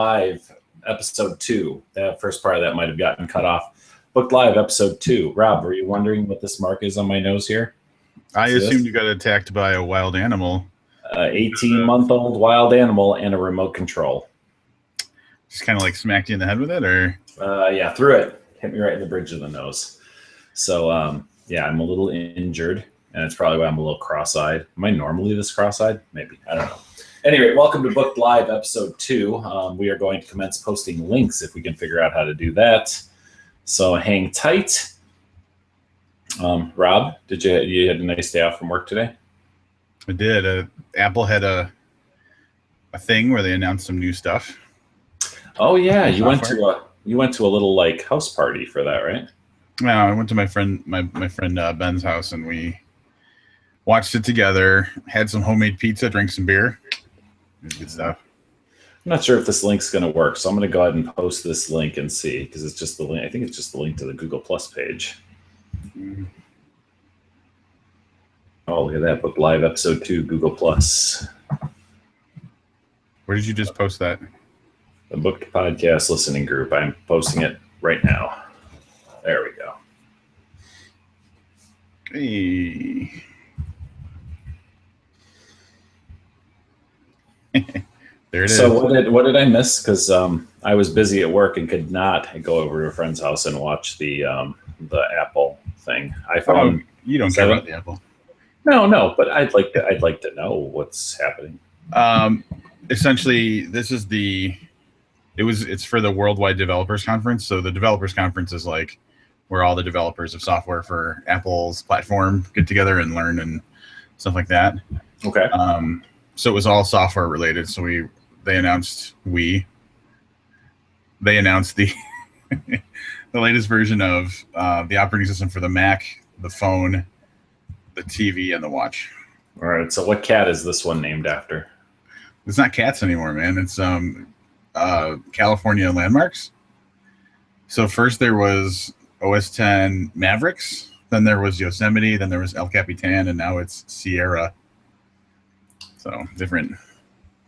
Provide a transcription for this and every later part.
Live, episode 2. That first part of that might have gotten cut off. Booked Live, episode 2. Rob, were you wondering what this mark is on my nose here? I assumed you got attacked by a wild animal. 18-month-old wild animal and a remote control. Just kind of like smacked you in the head with it, or? Yeah, threw it. Hit me right in the bridge of the nose. So, yeah, I'm a little injured, and it's probably why I'm a little cross-eyed. Am I normally this cross-eyed? Maybe. I don't know. Anyway, welcome to Booked Live, episode 2. We are going to commence posting links if we can figure out how to do that. So hang tight. Rob, you had a nice day off from work today? I did. Apple had a thing where they announced some new stuff. Oh yeah, you went to a little like house party for that, right? No, I went to my friend Ben's house, and we watched it together. Had some homemade pizza, drank some beer. It was good stuff. I'm not sure if this link's going to work, so I'm going to go ahead and post this link and see, because it's just the link. I think it's just the link to the Google Plus page. Oh, look at that! Booked Live, episode 2, Google Plus. Where did you just post that? The Booked Podcast listening group. I'm posting it right now. There we go. Hey. There it is. So what did I miss? Because I was busy at work and could not go over to a friend's house and watch the Apple thing. You don't care about the Apple. No, but I'd like to know what's happening. Essentially, it's for the Worldwide Developers Conference. So the Developers Conference is like where all the developers of software for Apple's platform get together and learn and stuff like that. Okay. So it was all software related. So they announced the the latest version of the operating system for the Mac, the phone, the TV, and the watch. All right. So what cat is this one named after? It's not cats anymore, man. It's California landmarks. So first there was OS X Mavericks, then there was Yosemite, then there was El Capitan, and now it's Sierra. So different.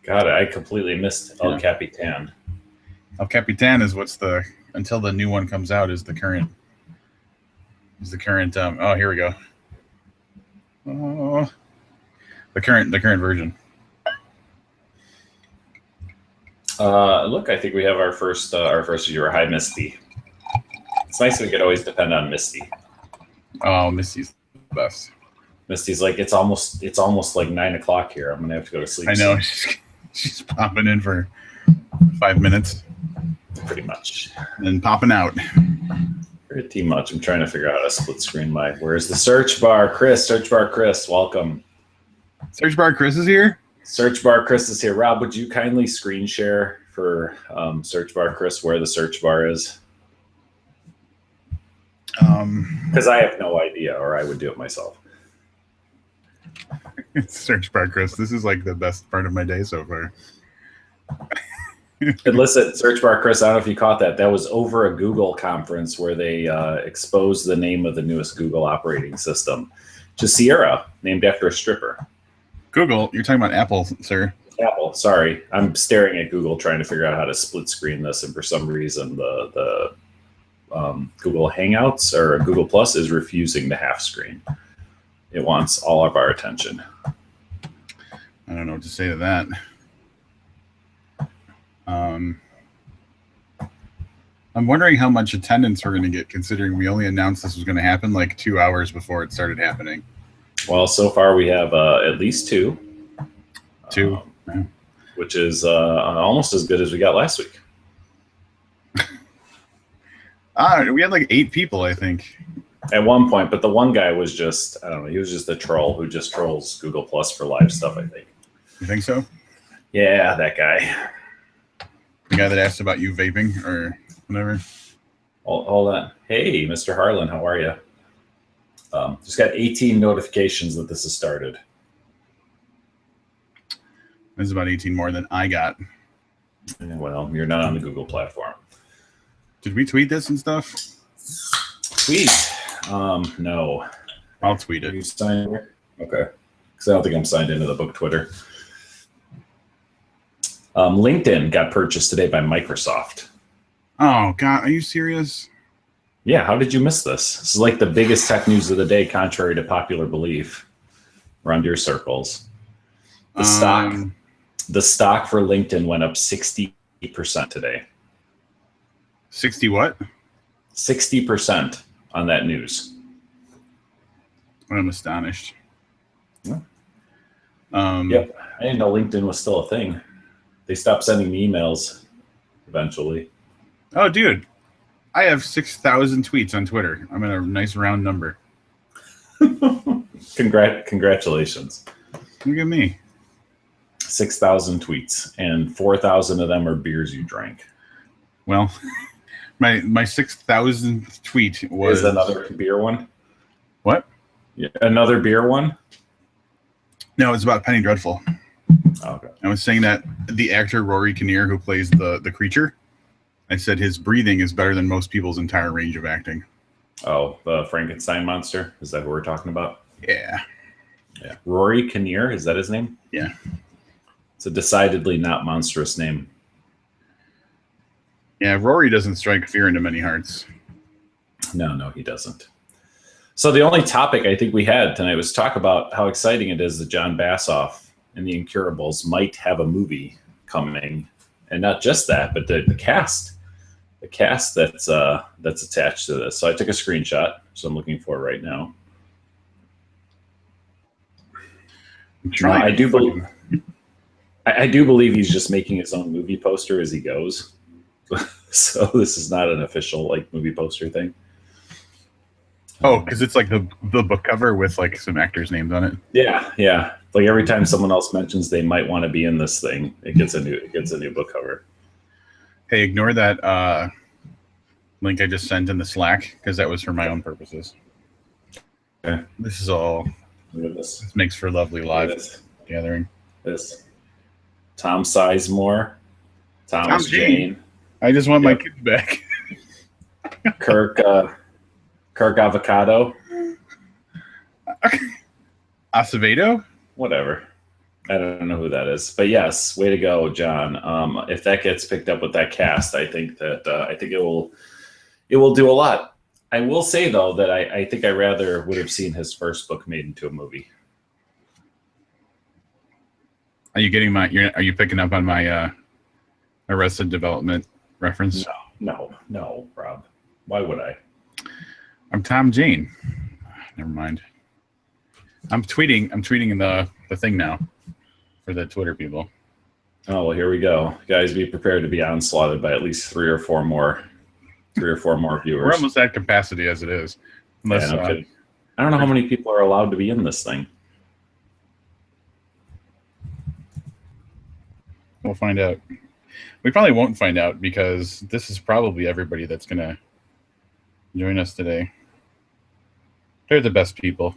God, I completely missed El Capitan. El Capitan is until the new one comes out is the current. Oh, here we go. Oh, the current version. Look, I think we have our first viewer. Hi, Misty. It's nice we could always depend on Misty. Oh, Misty's the best. Misty's like, it's almost like 9 o'clock here. I'm gonna have to go to sleep. I know. She's popping in for 5 minutes. Pretty much. And then popping out. Pretty much. I'm trying to figure out how to split screen where's the search bar? Chris, search bar Chris, welcome. Search bar Chris is here? Search bar Chris is here. Rob, would you kindly screen share for search bar Chris where the search bar is? Because I have no idea, or I would do it myself. Search bar Chris. This is like the best part of my day so far. And listen, search bar Chris, I don't know if you caught that. That was over a Google conference where they exposed the name of the newest Google operating system to Sierra, named after a stripper. Google? You're talking about Apple, sir. Apple, sorry. I'm staring at Google trying to figure out how to split screen this, and for some reason the Google Hangouts or Google Plus is refusing to half screen. It wants all of our attention. I don't know what to say to that. I'm wondering how much attendance we're going to get, considering we only announced this was going to happen like 2 hours before it started happening. Well, so far we have at least 2. 2. Which is almost as good as we got last week. We had like 8 people, I think. At one point, but the one guy was just, I don't know, he was just a troll who just trolls Google Plus for live stuff, I think. You think so? Yeah, that guy. The guy that asked about you vaping or whatever? Hold on. Hey, Mr. Harlan, how are you? Just got 18 notifications that this has started. This is about 18 more than I got. Well, you're not on the Google platform. Did we tweet this and stuff? Tweet? No. I'll tweet it. Are you signed in? Okay. Because I don't think I'm signed into the book Twitter. LinkedIn got purchased today by Microsoft. Oh God, are you serious? Yeah, how did you miss this? This is like the biggest tech news of the day, contrary to popular belief around your circles. The stock for LinkedIn went up 60% today. 60 what? 60% on that news. I'm astonished. Yeah. Yep. I didn't know LinkedIn was still a thing. They stopped sending me emails eventually. Oh, dude. I have 6,000 tweets on Twitter. I'm at a nice round number. Congratulations. Look at me. 6,000 tweets, and 4,000 of them are beers you drank. Well, my 6,000th tweet was... Is another beer one? What? Yeah, another beer one? No, it's about Penny Dreadful. Okay. I was saying that the actor Rory Kinnear, who plays the creature, I said his breathing is better than most people's entire range of acting. Oh, the Frankenstein monster? Is that who we're talking about? Yeah. Yeah. Rory Kinnear, is that his name? Yeah. It's a decidedly not monstrous name. Yeah, Rory doesn't strike fear into many hearts. No, he doesn't. So the only topic I think we had tonight was talk about how exciting it is that John Bassoff and the Incurables might have a movie coming. And not just that, but the cast. The cast that's attached to this. So I took a screenshot, so I'm looking for it right now. I do believe he's just making his own movie poster as he goes. So this is not an official like movie poster thing. Oh, because it's like the book cover with like some actors' names on it. Yeah. Like every time someone else mentions they might want to be in this thing, it gets a new book cover. Hey, ignore that link I just sent in the Slack because that was for my own purposes. Okay. This is all. Look at this. This makes for lovely live gathering. This Tom Sizemore, Thomas Jane. I just want my kids back. Kirk Avocado. Acevedo? Whatever. I don't know who that is, but yes, way to go, John. If that gets picked up with that cast, I think it will do a lot. I will say though that I think I rather would have seen his first book made into a movie. Are you getting are you picking up on my Arrested Development reference? No, Rob. Why would I? I'm Tom Jane. Never mind. I'm tweeting the thing now for the Twitter people. Oh well, here we go, guys. Be prepared to be onslaughted by at least three or four more viewers. We're almost at capacity as it is. Unless, I don't know how many people are allowed to be in this thing. We'll find out. We probably won't find out because this is probably everybody that's going to join us today. They're the best people.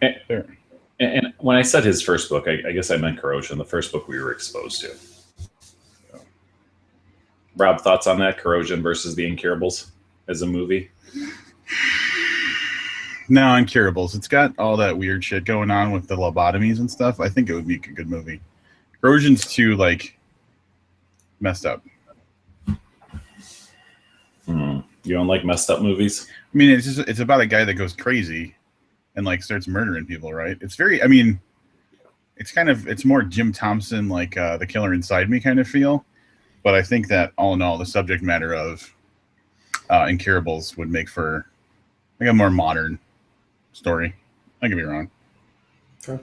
And when I said his first book, I guess I meant Corrosion, the first book we were exposed to. So. Rob, thoughts on that? Corrosion versus The Incurables as a movie? No, Incurables. It's got all that weird shit going on with the lobotomies and stuff. I think it would be a good movie. Corrosion's too, messed up. You don't like messed up movies? I mean, it's about a guy that goes crazy and starts murdering people, right? It's very, it's more Jim Thompson, The Killer Inside Me kind of feel. But I think that all in all, the subject matter of Incurables would make for a more modern story. I could be wrong. Okay.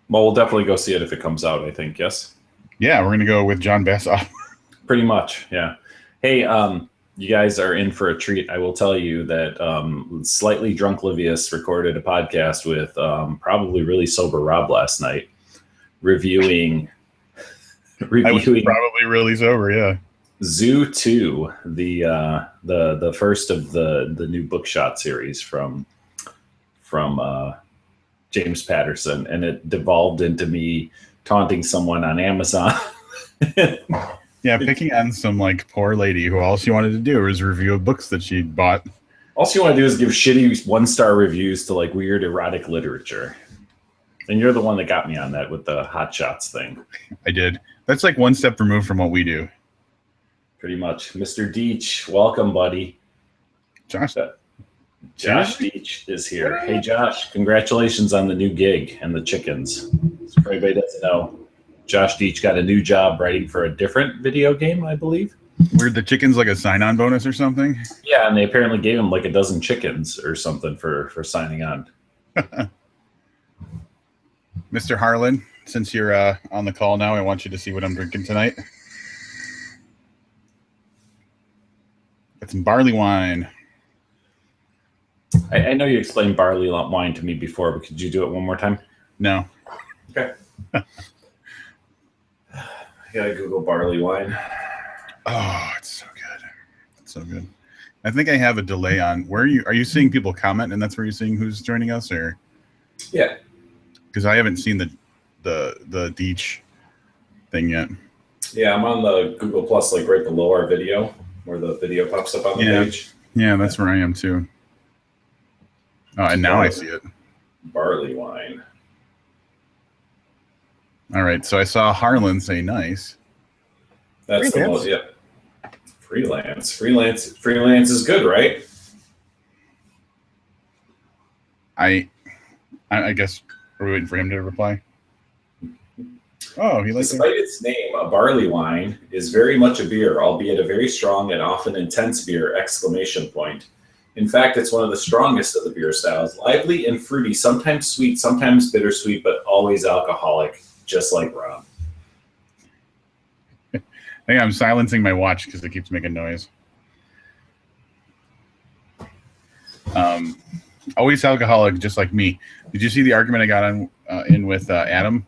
Well, we'll definitely go see it if it comes out, I think, yes? Yeah, we're going to go with John Bassoff. Pretty much, yeah. Hey, you guys are in for a treat. I will tell you that Slightly Drunk Livius recorded a podcast with probably really sober Rob last night, reviewing. I was probably really sober, yeah. Zoo 2, the first of the new Bookshot series from James Patterson, and it devolved into me taunting someone on Amazon. Yeah, picking on some poor lady who all she wanted to do was review books that she'd bought. All she wanted to do is give shitty 1-star reviews to weird erotic literature. And you're the one that got me on that with the hot shots thing. I did. That's like one step removed from what we do. Pretty much. Mr. Deech, welcome, buddy. Josh. Josh Deech is here. Hey, Josh, congratulations on the new gig and the chickens. So for anybody doesn't know, Josh Deech got a new job writing for a different video game, I believe. Were the chickens like a sign-on bonus or something? Yeah, and they apparently gave him like a dozen chickens or something for signing on. Mr. Harlan, since you're on the call now, I want you to see what I'm drinking tonight. Got some barley wine. I know you explained barley wine to me before, but could you do it one more time? No. Okay. I gotta Google barley wine. Oh, it's so good. It's so good. I think I have a delay on where are you seeing people comment and that's where you're seeing who's joining us, or? Yeah. Because I haven't seen the Deech thing yet. Yeah, I'm on the Google Plus, like right below our video, where the video pops up on the page. Yeah, that's where I am too. Oh, and now I see it. Barley wine. All right, so I saw Harlan say nice. That's the most, yeah. Freelance. Freelance is good, right? I guess, are we waiting for him to reply? Oh, he likes it. Despite its name, a barley wine is very much a beer, albeit a very strong and often intense beer! In fact, it's one of the strongest of the beer styles. Lively and fruity, sometimes sweet, sometimes bittersweet, but always alcoholic, just like rum. I think I'm silencing my watch because it keeps making noise. Always alcoholic, just like me. Did you see the argument I got in with Adam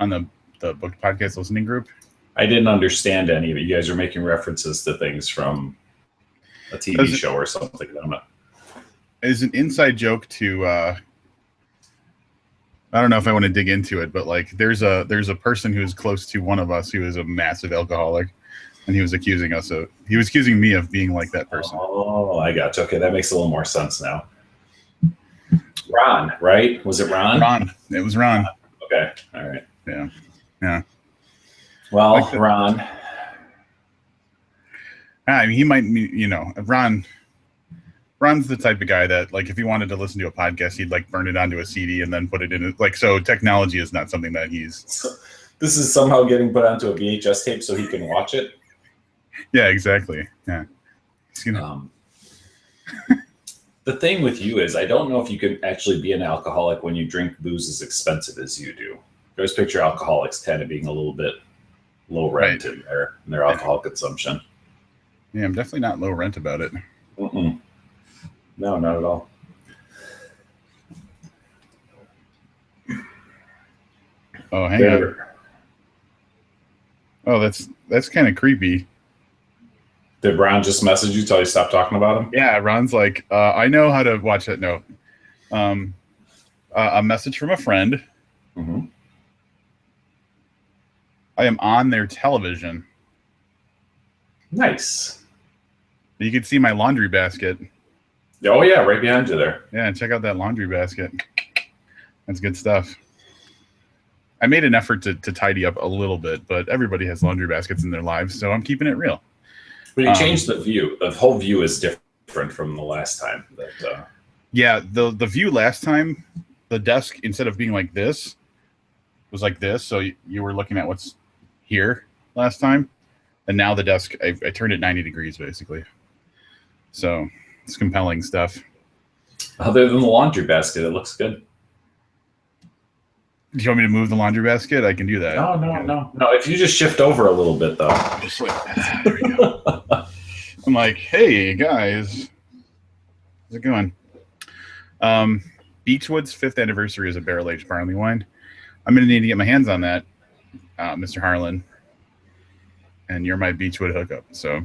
on the book podcast listening group? I didn't understand any of it. You guys are making references to things from a TV show or something. I'm not. It's an inside joke to. I don't know if I want to dig into it, but like, there's a person who's close to one of us who is a massive alcoholic, and he was accusing me of being like that person. Oh, I got you. Okay, that makes a little more sense now. Ron, right? Was it Ron? Ron. It was Ron. Okay. All right. Yeah. Well, like Ron. I mean, he might, Ron's the type of guy that, like, if he wanted to listen to a podcast, he'd like burn it onto a CD and then put it in it. Like, so technology is not something that he's. So this is somehow getting put onto a VHS tape so he can watch it. Yeah, exactly. Yeah. The thing with you is, I don't know if you can actually be an alcoholic when you drink booze as expensive as you do. I always picture alcoholics kind of being a little bit low rent in their alcohol consumption. Yeah, I'm definitely not low rent about it. Mm-mm. No, not at all. Oh, hang on. Oh, that's kind of creepy. Did Ron just message you till you stopped talking about him? Yeah, Ron's like, I know how to watch that. No, a message from a friend. Mm-hmm. I am on their television. Nice. You can see my laundry basket. Oh yeah, right behind you there. Yeah, check out that laundry basket. That's good stuff. I made an effort to tidy up a little bit, but everybody has laundry baskets in their lives, so I'm keeping it real. But you changed the view. The whole view is different from the last time. Yeah, the view last time, the desk, instead of being like this, was like this. So you were looking at what's here last time. And now the desk, I turned it 90 degrees, basically. So it's compelling stuff. Other than the laundry basket, it looks good. Do you want me to move the laundry basket? I can do that. No. If you just shift over a little bit, though. Just like that. There we go. I'm like, hey, guys. How's it going? Beechwood's 5th anniversary is a barrel-aged barley wine. I'm going to need to get my hands on that, Mr. Harlan. And you're my Beechwood hookup, so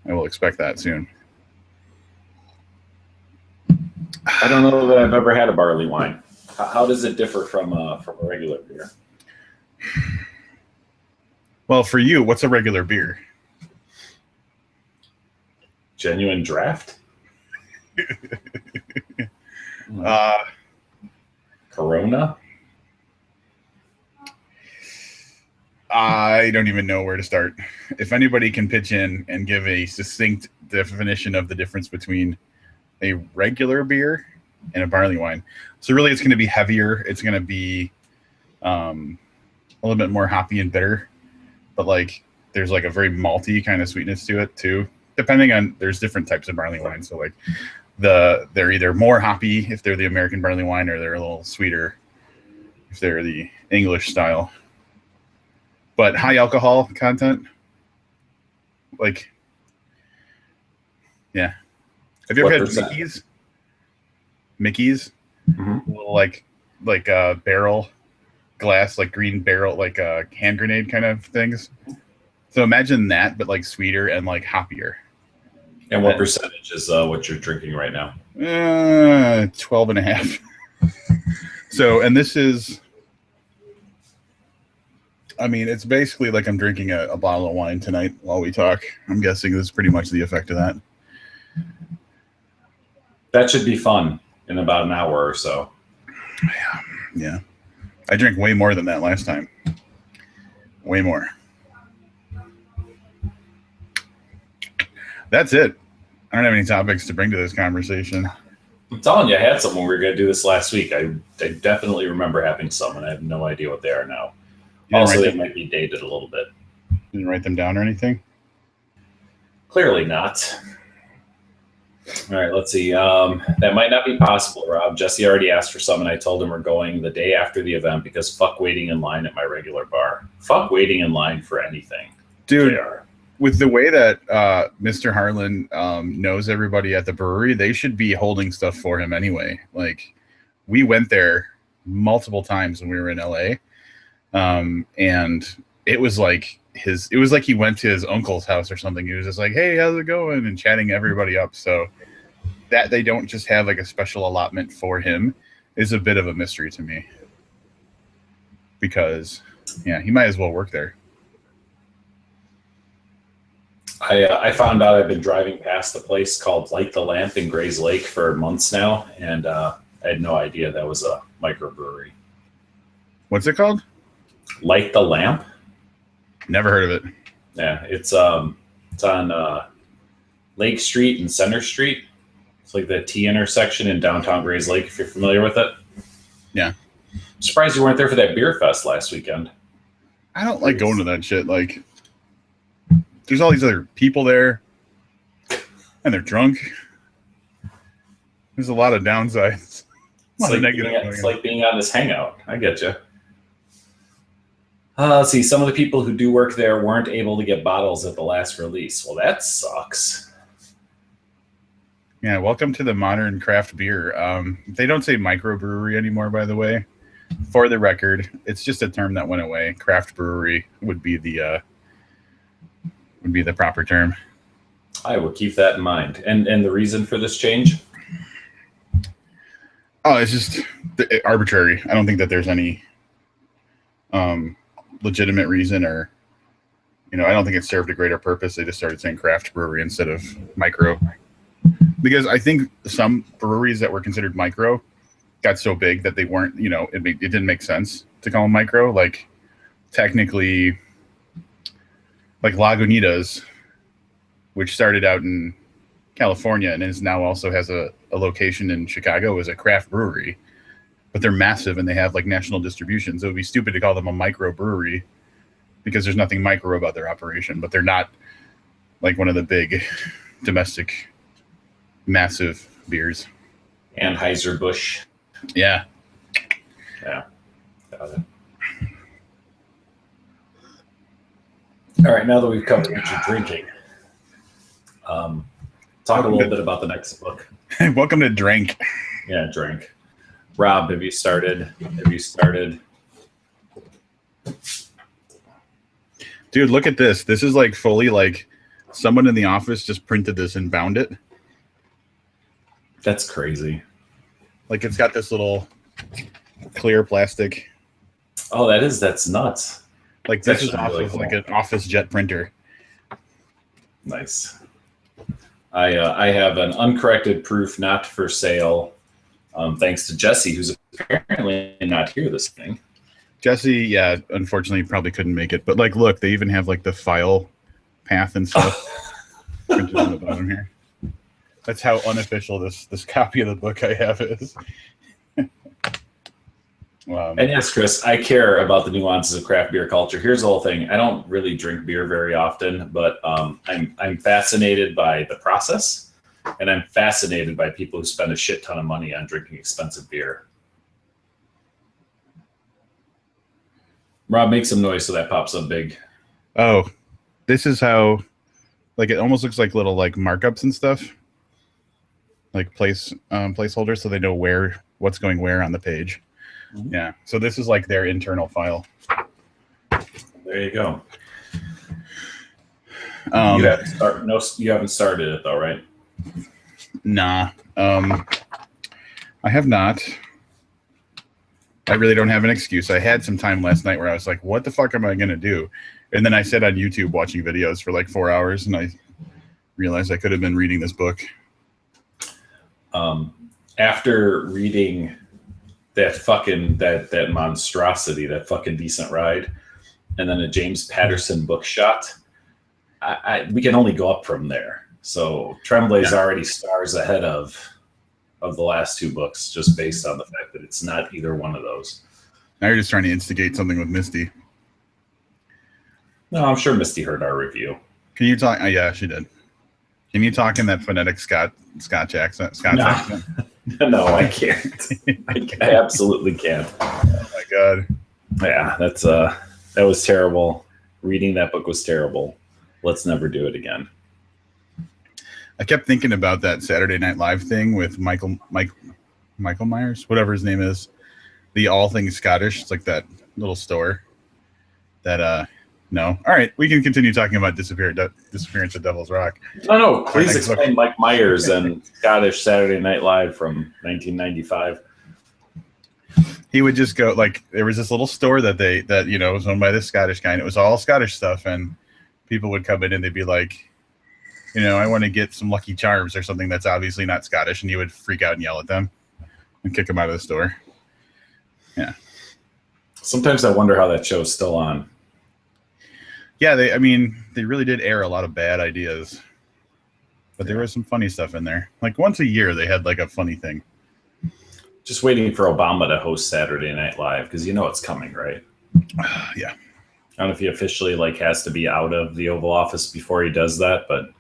I will expect that soon. I don't know that I've ever had a barley wine. How does it differ from a regular beer? Well, for you, what's a regular beer? Genuine draft? Corona? I don't even know where to start. If anybody can pitch in and give a succinct definition of the difference between a regular beer and a barley wine. So really it's going to be heavier. It's going to be a little bit more hoppy and bitter, but like there's like a very malty kind of sweetness to it too. Depending on, there's different types of barley wine. So like they're either more hoppy if they're the American barley wine, or they're a little sweeter if they're the English style. But high alcohol content, like, yeah. Have you What ever had percent? Mickey's? Mickey's, Mhm. little like barrel glass, like green barrel, like hand grenade kind of things. So imagine that, but like sweeter and like hoppier. And what percentage is what you're drinking right now? 12 and a half. So, and this is, I mean, it's basically like I'm drinking a bottle of wine tonight while we talk. I'm guessing this is pretty much the effect of that. That should be fun in about an hour or so. Yeah. I drank way more than that last time. Way more. That's it. I don't have any topics to bring to this conversation. I'm telling you, I had some when we were going to do this last week. I definitely remember having some, and I have no idea what they are now. You Also, they didn't might be dated a little bit. write them down or anything? Clearly not. All right, let's see. That might not be possible, Rob. Jesse already asked for some, and I told him we're going the day after the event because fuck waiting in line at my regular bar. Fuck waiting in line for anything. Dude, JR. with the way that Mr. Harlan knows everybody at the brewery, they should be holding stuff for him anyway. Like, we went there multiple times when we were in LA, and it was like he went to his uncle's house or something. He was just like, "Hey, how's it going?" and chatting everybody up. So that they don't just have like a special allotment for him is a bit of a mystery to me, because yeah, he might as well work there. I found out I've been driving past the place called Light the Lamp in Grays Lake for months now, and I had no idea that was a microbrewery. What's it called? Light the Lamp? Never heard of it. Yeah, it's on Lake Street and Center Street. It's like the T intersection in downtown Grays Lake, if you're familiar with it. Yeah. I'm surprised you weren't there for that beer fest last weekend. I don't like going to that shit. Like, there's all these other people there, and they're drunk. There's a lot of downsides. It's like being on this hangout. I get you. Let's see. Some of the people who do work there weren't able to get bottles at the last release. Well, that sucks. Yeah, welcome to the modern craft beer. They don't say microbrewery anymore, by the way. For the record, it's just a term that went away. Craft brewery would be the proper term. I will keep that in mind. And the reason for this change? Oh, it's just arbitrary. I don't think that there's any legitimate reason, or I don't think it served a greater purpose. They just started saying craft brewery instead of micro, because I think some breweries that were considered micro got so big that they weren't. It didn't make sense to call them micro. Like, technically, like Lagunitas, which started out in California and is now also has a location in Chicago, is a craft brewery, but they're massive and they have like national distribution. So it would be stupid to call them a micro brewery because there's nothing micro about their operation, but they're not like one of the big domestic massive beers. Anheuser-Busch. Yeah. Yeah. Got it. All right, now that we've covered what you're drinking, talk a little bit about the next book. Welcome to Drink. Yeah, drink. Rob, have you started? Dude, look at this. This is like fully like someone in the office just printed this and bound it. That's crazy. Like, it's got this little clear plastic. Oh, that's nuts. Like, That's this is actually off really of cool. like an office jet printer. Nice. I have an uncorrected proof not for sale, thanks to Jesse, who's a apparently not here this thing. Jesse, yeah, unfortunately probably couldn't make it. But like, look, they even have like the file path and stuff printed on the bottom here. That's how unofficial this copy of the book I have is. And yes, Chris, I care about the nuances of craft beer culture. Here's the whole thing. I don't really drink beer very often, but I'm fascinated by the process, and I'm fascinated by people who spend a shit ton of money on drinking expensive beer. Rob, make some noise so that pops up big. Oh, this is how, like, it almost looks like little like markups and stuff, like placeholders, so they know what's going where on the page. Mm-hmm. Yeah, so this is like their internal file. There you go. You haven't started it though, right? Nah, I have not. I really don't have an excuse. I had some time last night where I was like, what the fuck am I going to do? And then I sat on YouTube watching videos for like 4 hours, and I realized I could have been reading this book. After reading that monstrosity, that fucking Decent Ride, and then a James Patterson book shot, we can only go up from there. So Tremblay's already stars ahead of the last two books, just based on the fact that it's not either one of those. Now you're just trying to instigate something with Misty. No, I'm sure Misty heard our review. Can you talk? Yeah, she did. Can you talk in that phonetic Scotch accent? Accent? No, I can't. I absolutely can't. Oh my god. Yeah, that was terrible. Reading that book was terrible. Let's never do it again. I kept thinking about that Saturday Night Live thing with Michael Myers, whatever his name is, the All Things Scottish. It's like that little store that no. All right, we can continue talking about Disappearance at Devil's Rock. No, please explain Mike Myers and Scottish Saturday Night Live from 1995. He would just go, like, there was this little store that was owned by this Scottish guy, and it was all Scottish stuff, and people would come in and they'd be like, I want to get some Lucky Charms or something that's obviously not Scottish, and he would freak out and yell at them and kick them out of the store. Yeah. Sometimes I wonder how that show's still on. Yeah, they really did air a lot of bad ideas, but there was some funny stuff in there. Like once a year, they had like a funny thing. Just waiting for Obama to host Saturday Night Live, because it's coming, right? Yeah. I don't know if he officially has to be out of the Oval Office before he does that, but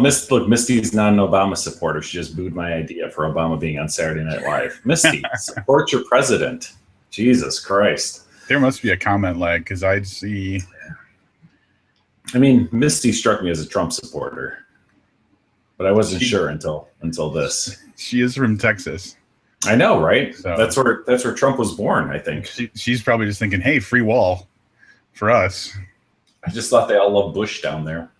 Misty's not an Obama supporter. She just booed my idea for Obama being on Saturday Night Live. Misty, support your president. Jesus Christ. There must be a comment lag, because I'd see. I mean, Misty struck me as a Trump supporter, but I wasn't sure until this. She is from Texas. I know, right? So, that's where Trump was born, I think. She's probably just thinking, hey, free wall for us. I just thought they all love Bush down there.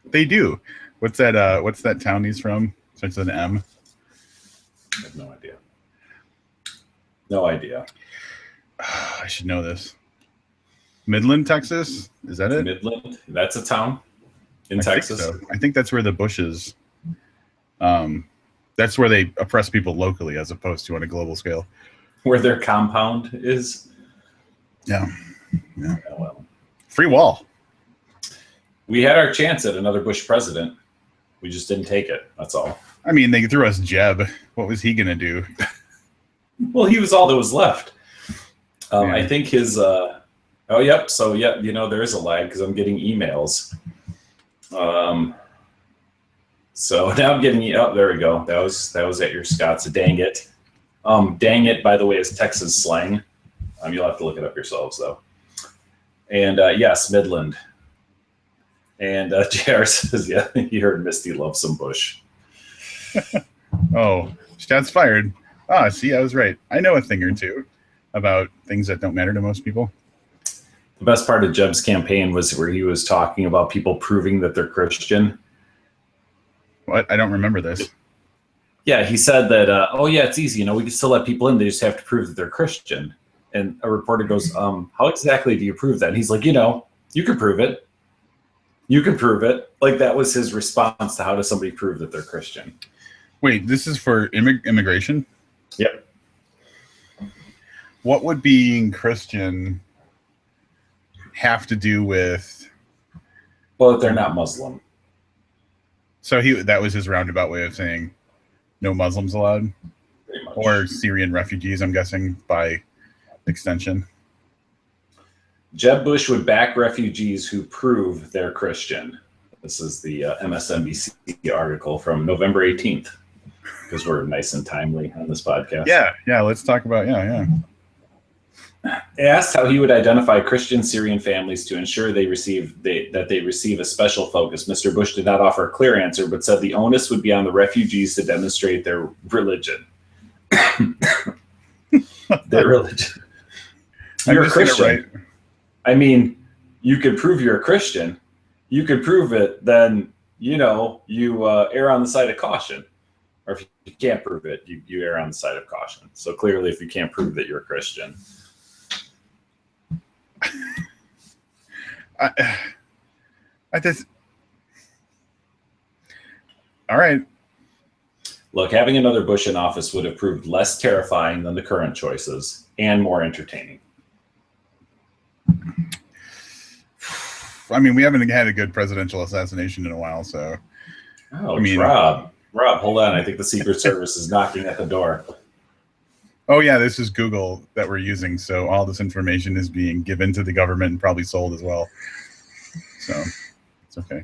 They do. What's that town he's from? Starts with an M. I have no idea. No idea. I should know this. Midland, Texas? Is that it? Midland? That's a town in Texas? I think that's where the Bushes, that's where they oppress people locally as opposed to on a global scale. Where their compound is? Yeah. Oh, well. Free wall. We had our chance at another Bush president. We just didn't take it. That's all. I mean, they threw us Jeb. What was he going to do? Well, he was all that was left. I think his... So, there is a lag because I'm getting emails. So now I'm getting... Oh, there we go. That was at your Scott's. Dang it. Dang it, by the way, is Texas slang. You'll have to look it up yourselves, though. And, yes, Midland. And JR says, yeah, he heard Misty love some Bush. Oh, shots fired. See, I was right. I know a thing or two about things that don't matter to most people. The best part of Jeb's campaign was where he was talking about people proving that they're Christian. What? I don't remember this. Yeah, he said that, it's easy. We can still let people in. They just have to prove that they're Christian. And a reporter goes, how exactly do you prove that? And he's like, you can prove it. You can prove it. Like, that was his response to how does somebody prove that they're Christian. Wait, this is for immigration? Yep. What would being Christian have to do with? Well, they're not Muslim. So that was his roundabout way of saying no Muslims allowed, Pretty much. or Syrian refugees, I'm guessing, by extension. Jeb Bush would back refugees who prove they're Christian. This is the MSNBC article from November 18th, because we're nice and timely on this podcast. Yeah. Let's talk about It asked how he would identify Christian Syrian families to ensure they receive a special focus. Mr. Bush did not offer a clear answer, but said the onus would be on the refugees to demonstrate their religion. Their religion. You're a Christian. I mean, you could prove you're a Christian. You could prove it, then you err on the side of caution. Or if you can't prove it, you err on the side of caution. So clearly, if you can't prove that you're a Christian. All right. Look, having another Bush in office would have proved less terrifying than the current choices and more entertaining. I mean, we haven't had a good presidential assassination in a while, so. Oh, I mean, Rob, hold on. I think the Secret Service is knocking at the door. Oh, yeah, this is Google that we're using, so all this information is being given to the government and probably sold as well. So, it's okay.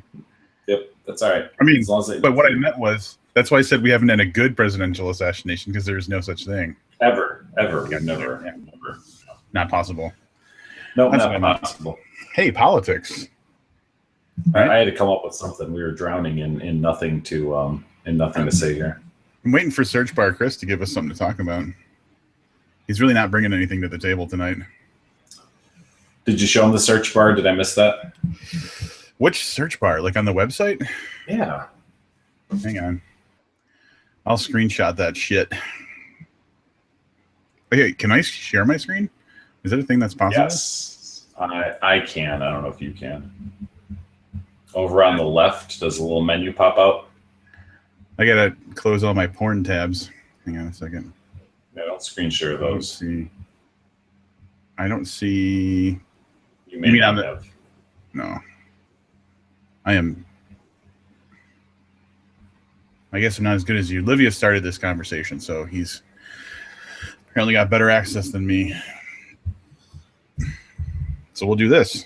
Yep, that's all right. I mean, but what I meant was, that's why I said we haven't had a good presidential assassination, because there's no such thing. Ever. Never. Not possible. No, not possible. Hey, politics. Right? I had to come up with something. We were drowning in nothing to say here. I'm waiting for Search Bar Chris to give us something to talk about. He's really not bringing anything to the table tonight. Did you show him the search bar? Did I miss that? Which search bar? Like on the website? Yeah. Hang on. I'll screenshot that shit. Okay, can I share my screen? Is that a thing that's possible? Yes. I can. I don't know if you can. Over on the left, does a little menu pop out? I gotta close all my porn tabs. Hang on a second. Yeah, don't screen share those. I don't see. You mean not have. No. I guess I'm not as good as you. Livia started this conversation, so he's apparently got better access than me. So we'll do this.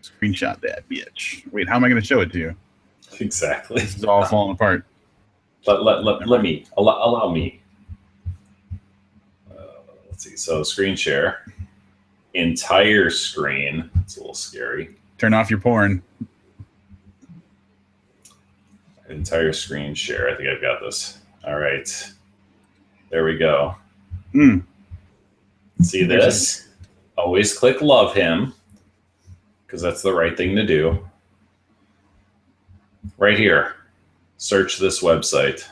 Screenshot that bitch. Wait, how am I going to show it to you? Exactly. This is all falling apart. Let me allow me. Let's see. So screen share, entire screen. It's a little scary. Turn off your porn. Entire screen share. I think I've got this. All right. There we go. See this? Always click love him, because that's the right thing to do. Right here. Search this website.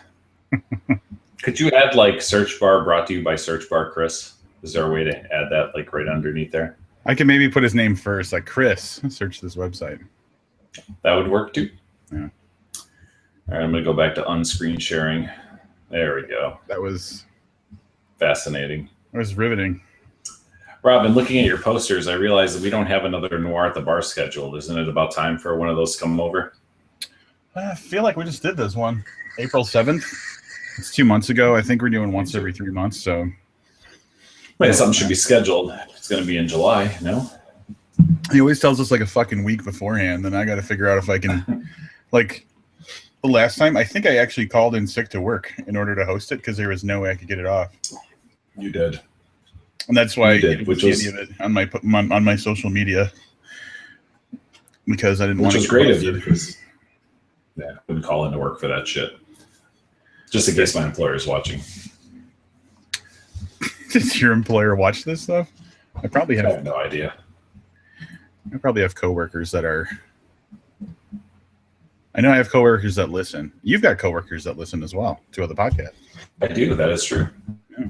Could you add like search bar brought to you by Search Bar Chris? Is there a way to add that like right underneath there? I can maybe put his name first, like Chris. Search this website. That would work too. Yeah. All right, I'm going to go back to unscreen sharing. There we go. That was fascinating. That was riveting. Robin, looking at your posters, I realized that we don't have another Noir at the Bar scheduled. Isn't it about time for one of those to come over? I feel like we just did this one. April 7th. It's 2 months ago. I think we're doing once every 3 months. So wait, something should be scheduled. It's going to be in July, no? He always tells us like a fucking week beforehand. Then I got to figure out if I can, like the last time, I think I actually called in sick to work in order to host it because there was no way I could get it off. You did. And that's why I didn't which see was any of it on my social media because I didn't want to. Which was great of you because I wouldn't call into work for that shit. Just in case my employer is watching. Does your employer watch this stuff? I have no idea. I probably have coworkers that are. I know I have coworkers that listen. You've got coworkers that listen as well to other podcasts. I do. That is true. Yeah.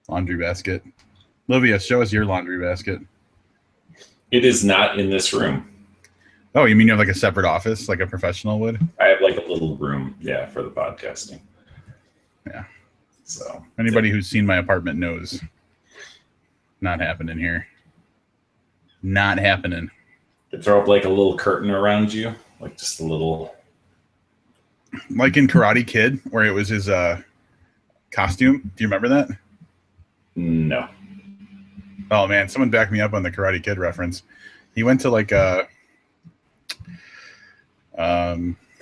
Laundry basket. Livia, show us your laundry basket. It is not in this room. Oh, you mean you have like a separate office, like a professional would? I have like a little room, yeah, for the podcasting. Yeah. So Anybody who's seen my apartment knows. Not happening here. Not happening. to throw up like a little curtain around you, like just a little. Like in Karate Kid, where it was his costume. Do you remember that? No. Oh man, someone back me up on the Karate Kid reference. He went to like a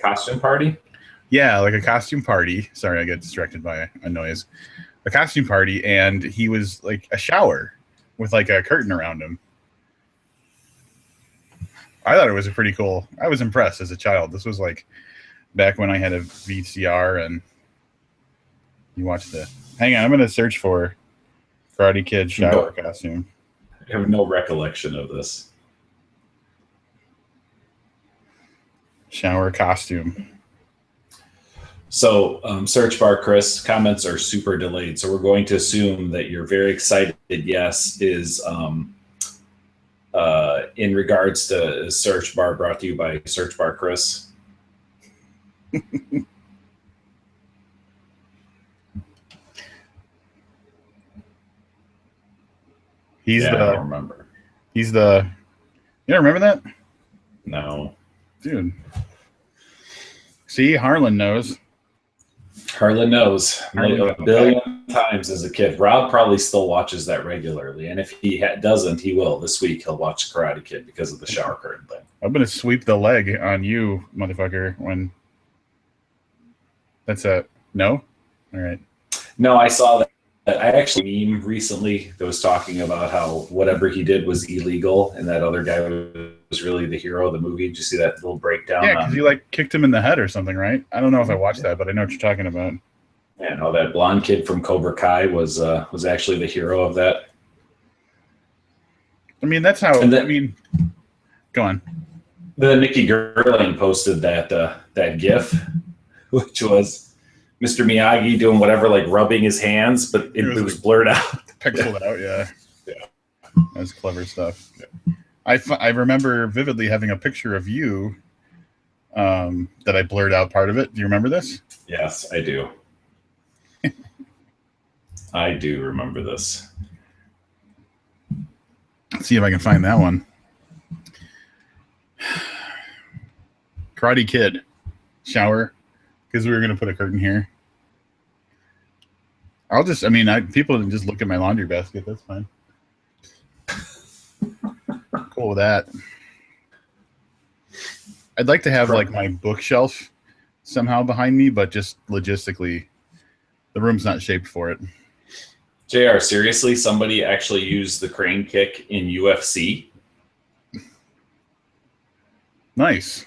Costume party? yeah, like a costume party. Sorry, I got distracted by a noise. A costume party, and he was like a shower with like a curtain around him. I thought it was a pretty cool. I was impressed as a child. This was like back when I had a VCR and you watched it. Hang on, I'm gonna search for Karate Kid shower costume. I have no recollection of this. Shower costume. So, search bar, Chris, comments are super delayed. So, we're going to assume that you're very excited. Yes, is in regards to search bar brought to you by Search Bar Chris. He's I the. don't remember. He's the. You don't remember that, No. dude? See, Harlan knows. Harlan knows Harlan like a billion times as a kid. Rob probably still watches that regularly, and if he doesn't, he will. This week he'll watch Karate Kid because of the shower curtain thing. I'm gonna sweep the leg on you, motherfucker. When that's a no. All right. No, I saw that. I actually meme recently that was talking about how whatever he did was illegal, and that other guy was really the hero of the movie. Did you see that little breakdown? Yeah, because you like kicked him in the head or something, right? I don't know if I watched that, but I know what you're talking about. And how that blonde kid from Cobra Kai was actually the hero of that. I mean, that's how. And then- I mean, go on. Then Nikki Gerling posted that GIF, which was Mr. Miyagi doing whatever, like rubbing his hands, but it was blurred out. Pixeled out, yeah. Yeah. That's clever stuff. Yeah. I remember vividly having a picture of you that I blurred out part of it. Do you remember this? Yes, I do. I do remember this. Let's see if I can find that one. Karate Kid shower, because we were going to put a curtain here. People can just look at my laundry basket. That's fine. Cool with that. I'd like to have like my bookshelf somehow behind me, but just logistically, the room's not shaped for it. JR, seriously, somebody actually used the crane kick in UFC? Nice.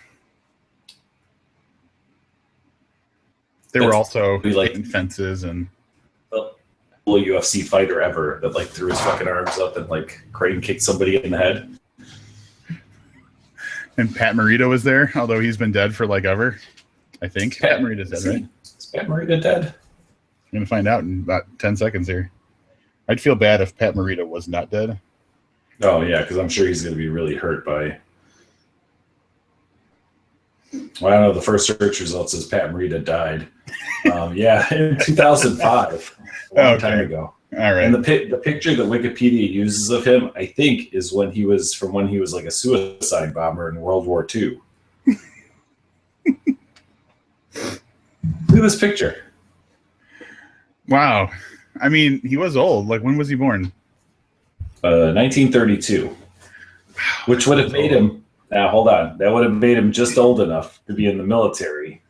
They were also like fences and the UFC fighter ever that like threw his fucking arms up and like crane kicked somebody in the head. And Pat Morita was there, although he's been dead for like ever. I think Pat Morita's dead, right? Is Pat Morita dead? I'm gonna find out in about 10 seconds here. I'd feel bad if Pat Morita was not dead. Oh yeah, because I'm sure he's going to be really hurt by. Well, I don't know. The first search result says Pat Morita died. Yeah, in 2005, a long time ago. All right. And the picture that Wikipedia uses of him, I think, is when he was like a suicide bomber in World War II. Look at this picture. Wow. I mean, he was old. Like, when was he born? 1932, which would have made him. Now, hold on. That would have made him just old enough to be in the military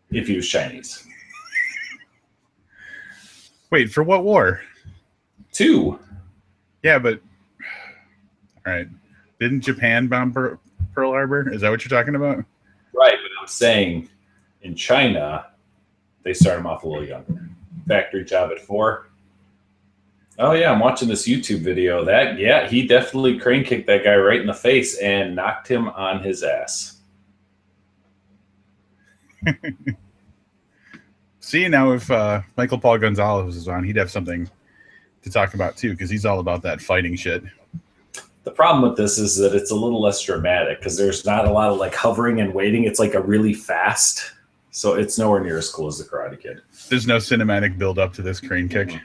if he was Chinese. Wait, for what war? 2. Yeah, but all right. Didn't Japan bomb Pearl Harbor? Is that what you're talking about? Right, but I'm saying in China, they start him off a little younger. Factory job at 4. Oh yeah, I'm watching this YouTube video. He definitely crane kicked that guy right in the face and knocked him on his ass. See, now if Michael Paul Gonzalez was on, he'd have something to talk about too, because he's all about that fighting shit. The problem with this is that it's a little less dramatic because there's not a lot of like hovering and waiting. It's like a really fast, so it's nowhere near as cool as the Karate Kid. There's no cinematic build up to this crane kick.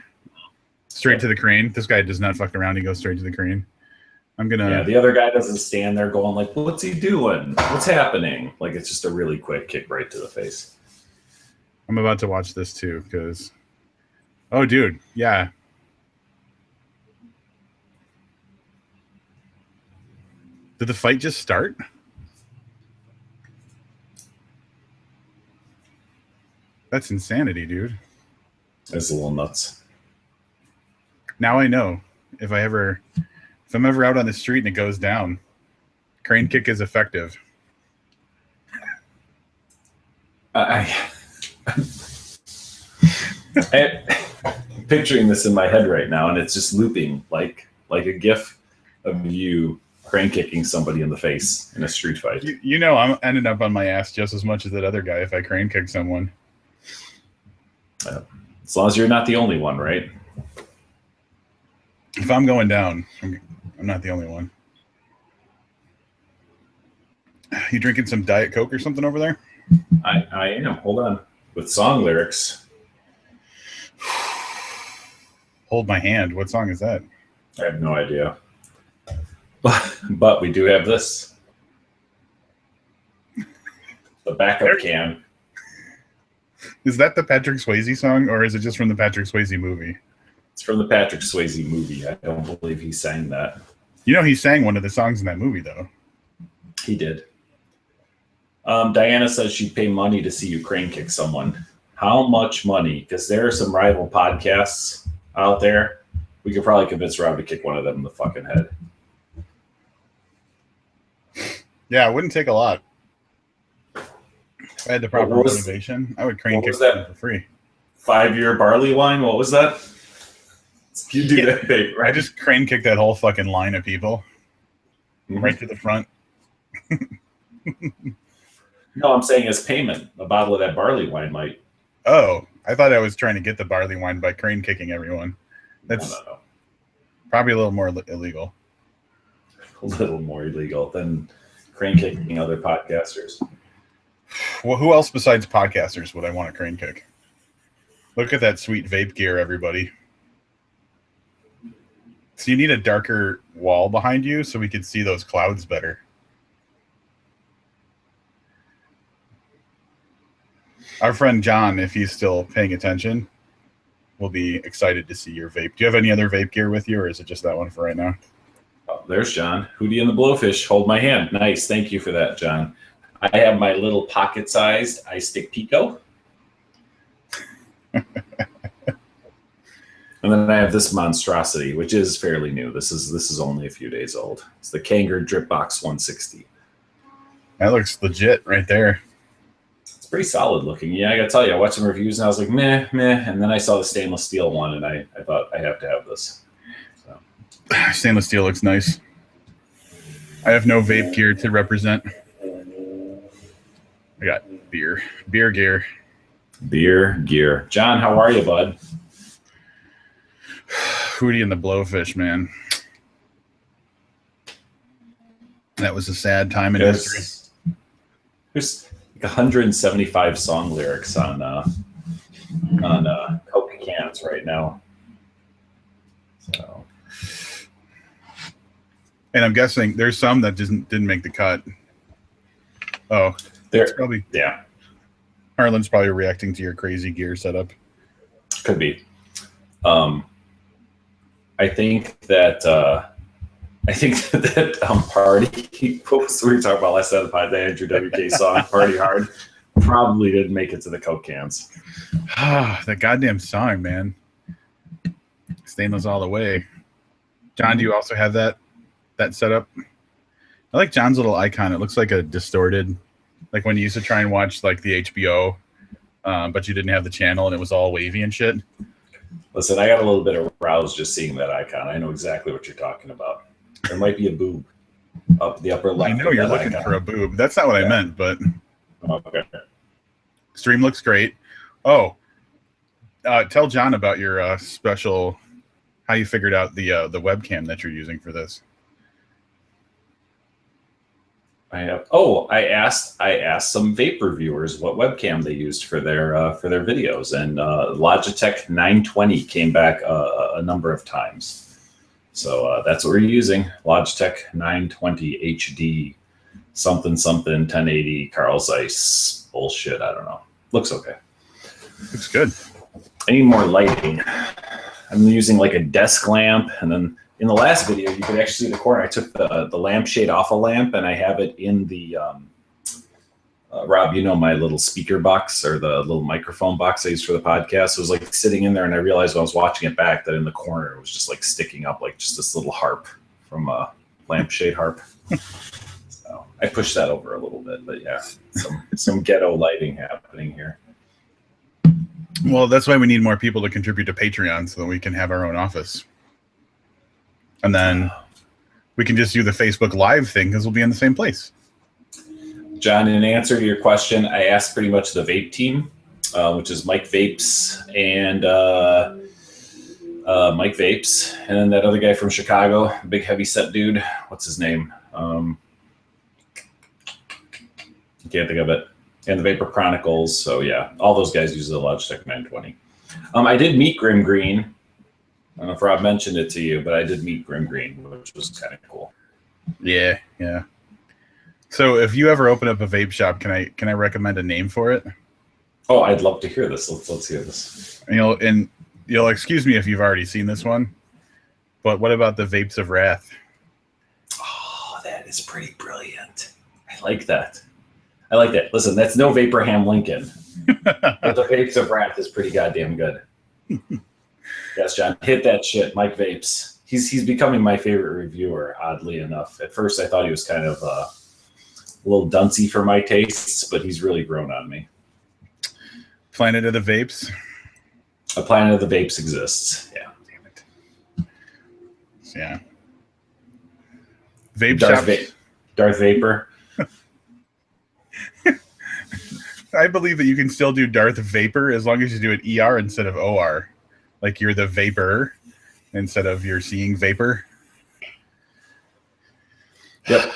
Straight to the crane. This guy does not fuck around. He goes straight to the crane. Yeah, the other guy doesn't stand there going like, "What's he doing? What's happening?" Like it's just a really quick kick right to the face. I'm about to watch this too because, oh, dude, yeah. Did the fight just start? That's insanity, dude. It's a little nuts. Now I know if I'm ever out on the street and it goes down, crane kick is effective. I'm picturing this in my head right now, and it's just looping like a GIF of you crane kicking somebody in the face in a street fight. You know, I'm ending up on my ass just as much as that other guy if I crane kick someone. As long as you're not the only one, right? If I'm going down, I'm not the only one. You drinking some Diet Coke or something over there? I am. Hold on. With song lyrics. Hold My Hand. What song is that? I have no idea. But we do have this. The backup can. Is that the Patrick Swayze song, or is it just from the Patrick Swayze movie? It's from the Patrick Swayze movie. I don't believe he sang that. You know, he sang one of the songs in that movie, though. He did. Diana says she'd pay money to see you crane kick someone. How much money? Because there are some rival podcasts out there. We could probably convince Rob to kick one of them in the fucking head. Yeah, it wouldn't take a lot. If I had the proper motivation, I would crane kick that for free. 5-year barley wine? What was that? You do that, babe, right? I just crane kick that whole fucking line of people. Mm-hmm. Right to the front. No, I'm saying as payment, a bottle of that barley wine might. Oh, I thought I was trying to get the barley wine by crane kicking everyone. That's no. Probably a little more illegal. A little more illegal than crane kicking other podcasters. Well, who else besides podcasters would I want to crane kick? Look at that sweet vape gear, everybody. So you need a darker wall behind you so we can see those clouds better. Our friend John, if he's still paying attention, will be excited to see your vape. Do you have any other vape gear with you, or is it just that one for right now? Oh, there's John. Hootie and the Blowfish. Hold my hand. Nice. Thank you for that, John. I have my little pocket-sized iStick Pico. And then I have this monstrosity, which is fairly new. This is only a few days old. It's the Kanger Dripbox 160. That looks legit right there. It's pretty solid looking. Yeah, I gotta tell you, I watched some reviews and I was like, meh. And then I saw the stainless steel one and I thought I have to have this. So. Stainless steel looks nice. I have no vape gear to represent. I got beer gear. Beer gear. John, how are you, bud? Hootie and the Blowfish, man. That was a sad time in history. There's like 175 song lyrics on Coke cans right now. So, and I'm guessing there's some that didn't make the cut. Oh, there's probably yeah. Harlan's probably reacting to your crazy gear setup. Could be. I think that Party, what was we were talking about last night, the Andrew WK song, Party Hard, probably didn't make it to the Coke cans. That goddamn song, man. Stainless all the way. John, do you also have that setup? I like John's little icon. It looks like a distorted, like when you used to try and watch like the HBO, but you didn't have the channel and it was all wavy and shit. Listen, I got a little bit aroused just seeing that icon. I know exactly what you're talking about. There might be a boob up the upper left. I know you're looking for a boob. That's not what I meant, but okay. Stream looks great. Oh, tell John about your special, how you figured out the webcam that you're using for this. I have. Oh, I asked some vape reviewers what webcam they used for their videos, and Logitech 920 came back a number of times. So that's what we're using. Logitech 920 HD something 1080 Carl Zeiss bullshit. I don't know. Looks okay. Looks good. I need more lighting. I'm using like a desk lamp, and then in the last video, you could actually see the corner. I took the lampshade off a lamp, and I have it in the, Rob, you know, my little speaker box or the little microphone box I use for the podcast. It was like sitting in there, and I realized when I was watching it back that in the corner, it was just like sticking up like just this little harp from a lampshade harp. So I pushed that over a little bit, but yeah, some ghetto lighting happening here. Well, that's why we need more people to contribute to Patreon so that we can have our own office. And then we can just do the Facebook Live thing because we'll be in the same place. John, in answer to your question, I asked pretty much the vape team, which is Mike Vapes and then that other guy from Chicago, big heavy set dude. What's his name? I can't think of it. And the Vapor Chronicles. So yeah, all those guys use the Logitech 920. I did meet Grim Green. I don't know if Rob mentioned it to you, but I did meet Grim Green, which was kind of cool. Yeah. So if you ever open up a vape shop, can I recommend a name for it? Oh, I'd love to hear this. Let's hear this. And you'll excuse me if you've already seen this one, but what about the Vapes of Wrath? Oh, that is pretty brilliant. I like that. Listen, that's no Vaporham Lincoln, but the Vapes of Wrath is pretty goddamn good. Yes, John, hit that shit, Mike Vapes. He's becoming my favorite reviewer, oddly enough. At first, I thought he was kind of a little duncy for my tastes, but he's really grown on me. Planet of the Vapes. A Planet of the Vapes exists. Yeah, damn it. Yeah. Vape Darth Vapor. I believe that you can still do Darth Vapor as long as you do it ER instead of OR. Like you're the vapor instead of you're seeing vapor. Yep.